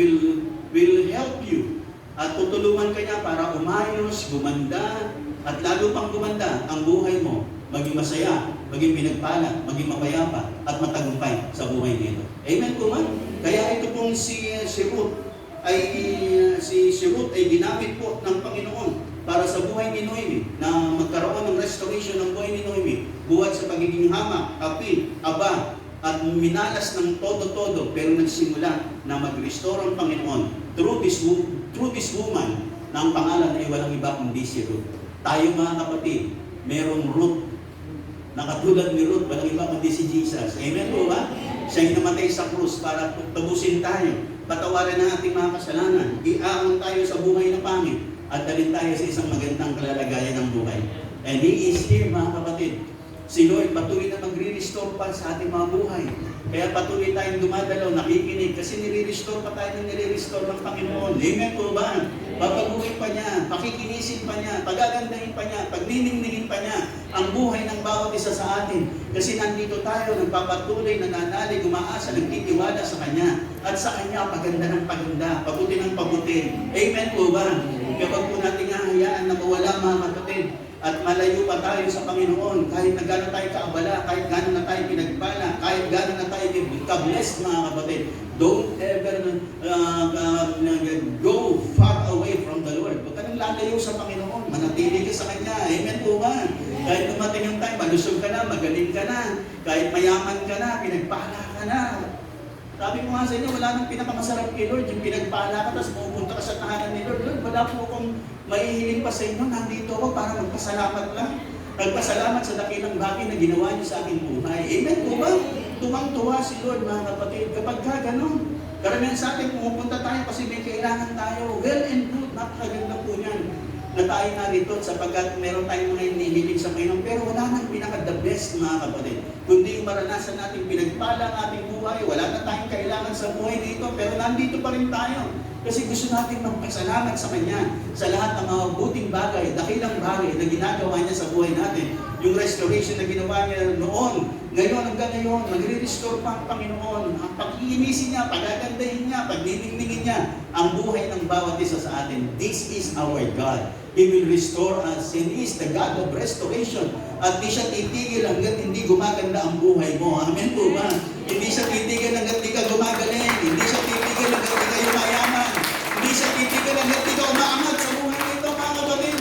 will help you. At tutulungan ka niya para umayos, gumanda, at lalo pang gumanda ang buhay mo. Maging masaya, maging pinagpala, maging mapayapa, at matagumpay sa buhay nito. Amen po man? Kaya ito pong si Ruth ay ginamit po ng Panginoon para sa buhay ni Noemi, na magkaroon ng restoration ng buhay ni Noemi, buhat sa pagiging hamak, api, aba, at minalas ng todo-todo, pero nagsimula na mag-restore ang Panginoon through this woman na ang pangalan ay walang iba kundi si Ruth. Tayo mga kapatid, merong Ruth na katulad ni Ruth, walang iba kundi si Jesus. Amen po ba? Siya'y namatay sa krus para tabusin tayo, patawarin ang ating mga kasalanan, iaon tayo sa buhay na pangit, at dalhin tayo sa isang magandang kalalagayan ng buhay. And He is here, mga kapatid. Si Lord patuloy na magre-restore pa sa ating mga buhay. Kaya patuloy tayong dumadalaw, nakikinig, kasi nire-restore pa tayo ng nire-restore ng Panginoon. Amen po ba? Papaguhin pa niya, pakikinisin pa niya, pagagandahin pa niya, pagniningningin pa niya ang buhay ng bawat isa sa atin. Kasi nandito tayo, nagpapatuloy, nananalig, umaasa, nagtitiwala sa Kanya. At sa Kanya, paganda ng paganda, pabuti ng pabuti. Amen po ba? Kapag po natin hahayaan na mawala, mga kapatid, at malayo pa tayo sa Panginoon, kahit na gano'n tayo kaabala, kahit gano'n na tayo pinagpala, kahit gano'n na tayo ka-blessed, mga kapatid, don't ever go far away from the Lord. Huwag ka nang lalayo sa Panginoon, manatili ka sa Kanya. Amen po ba? Kahit dumating yung time, malusog ka na, magaling ka na, kahit mayaman ka na, pinagpala ka na. Sabi ko nga sa inyo, wala nang pinakamasarap kay Lord, yung pinagpala ka, tapos pupunta ka sa tahanan ni Lord. Lord, wala po akong mahihiling pa sa inyo, nandito ako para magpasalamat lang. Magpasalamat sa dakilang bagay na ginawa niyo sa aking buhay. Amen po ba? Tuwang-tuwa si Lord, mga kapatid. Kapag ka ganun, karamihan sa atin, pumupunta tayo kasi may kailangan tayo. Well and good, napakaganda po niyan na tayo narito sapagkat meron tayong mga hinihiling sa Panginoon. Pero wala nang pinaka-the best, mga kapatid. Kundi yung maranasan natin pinagpala ang ating buhay. Wala na tayong kailangan sa buhay dito, pero nandito pa rin tayo. Kasi gusto natin magpasalamat sa Kanya sa lahat ng mga buting bagay, dakilang bagay na ginagawa niya sa buhay natin. Yung restoration na ginawa niya noon, ngayon hanggang ngayon, magre-restore pa ang Panginoon. Ang pag-iinisin niya, pagagandahin niya, pagniningningin niya ang buhay ng bawat isa sa atin. This is our God. He will restore us. And He is the God of restoration. At di siya titigil hanggat hindi gumaganda ang buhay mo. Amen po ba? Hindi siya titigil hanggat di ka gumagaling. Hindi siya titigil hanggat di kayo mayaman. Hindi siya titigil hanggat di ka umaangat sa buhay nito, mga kapatid.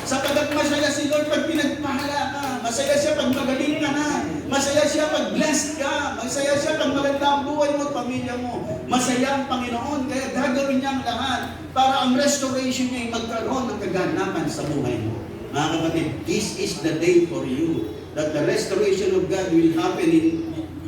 Sapagat masaya si Lord pag pinagpahala ka. Masaya siya pag magaling ka na. Masaya siya pag blessed ka. Masaya siya pag maganda ang buhay mo at pamilya mo. Masaya ang Panginoon. Kaya gagawin niya ang lahat para ang restoration niya ay magkaroon ng kaganapan sa buhay mo. Mga kapatid, this is the day for you that the restoration of God will happen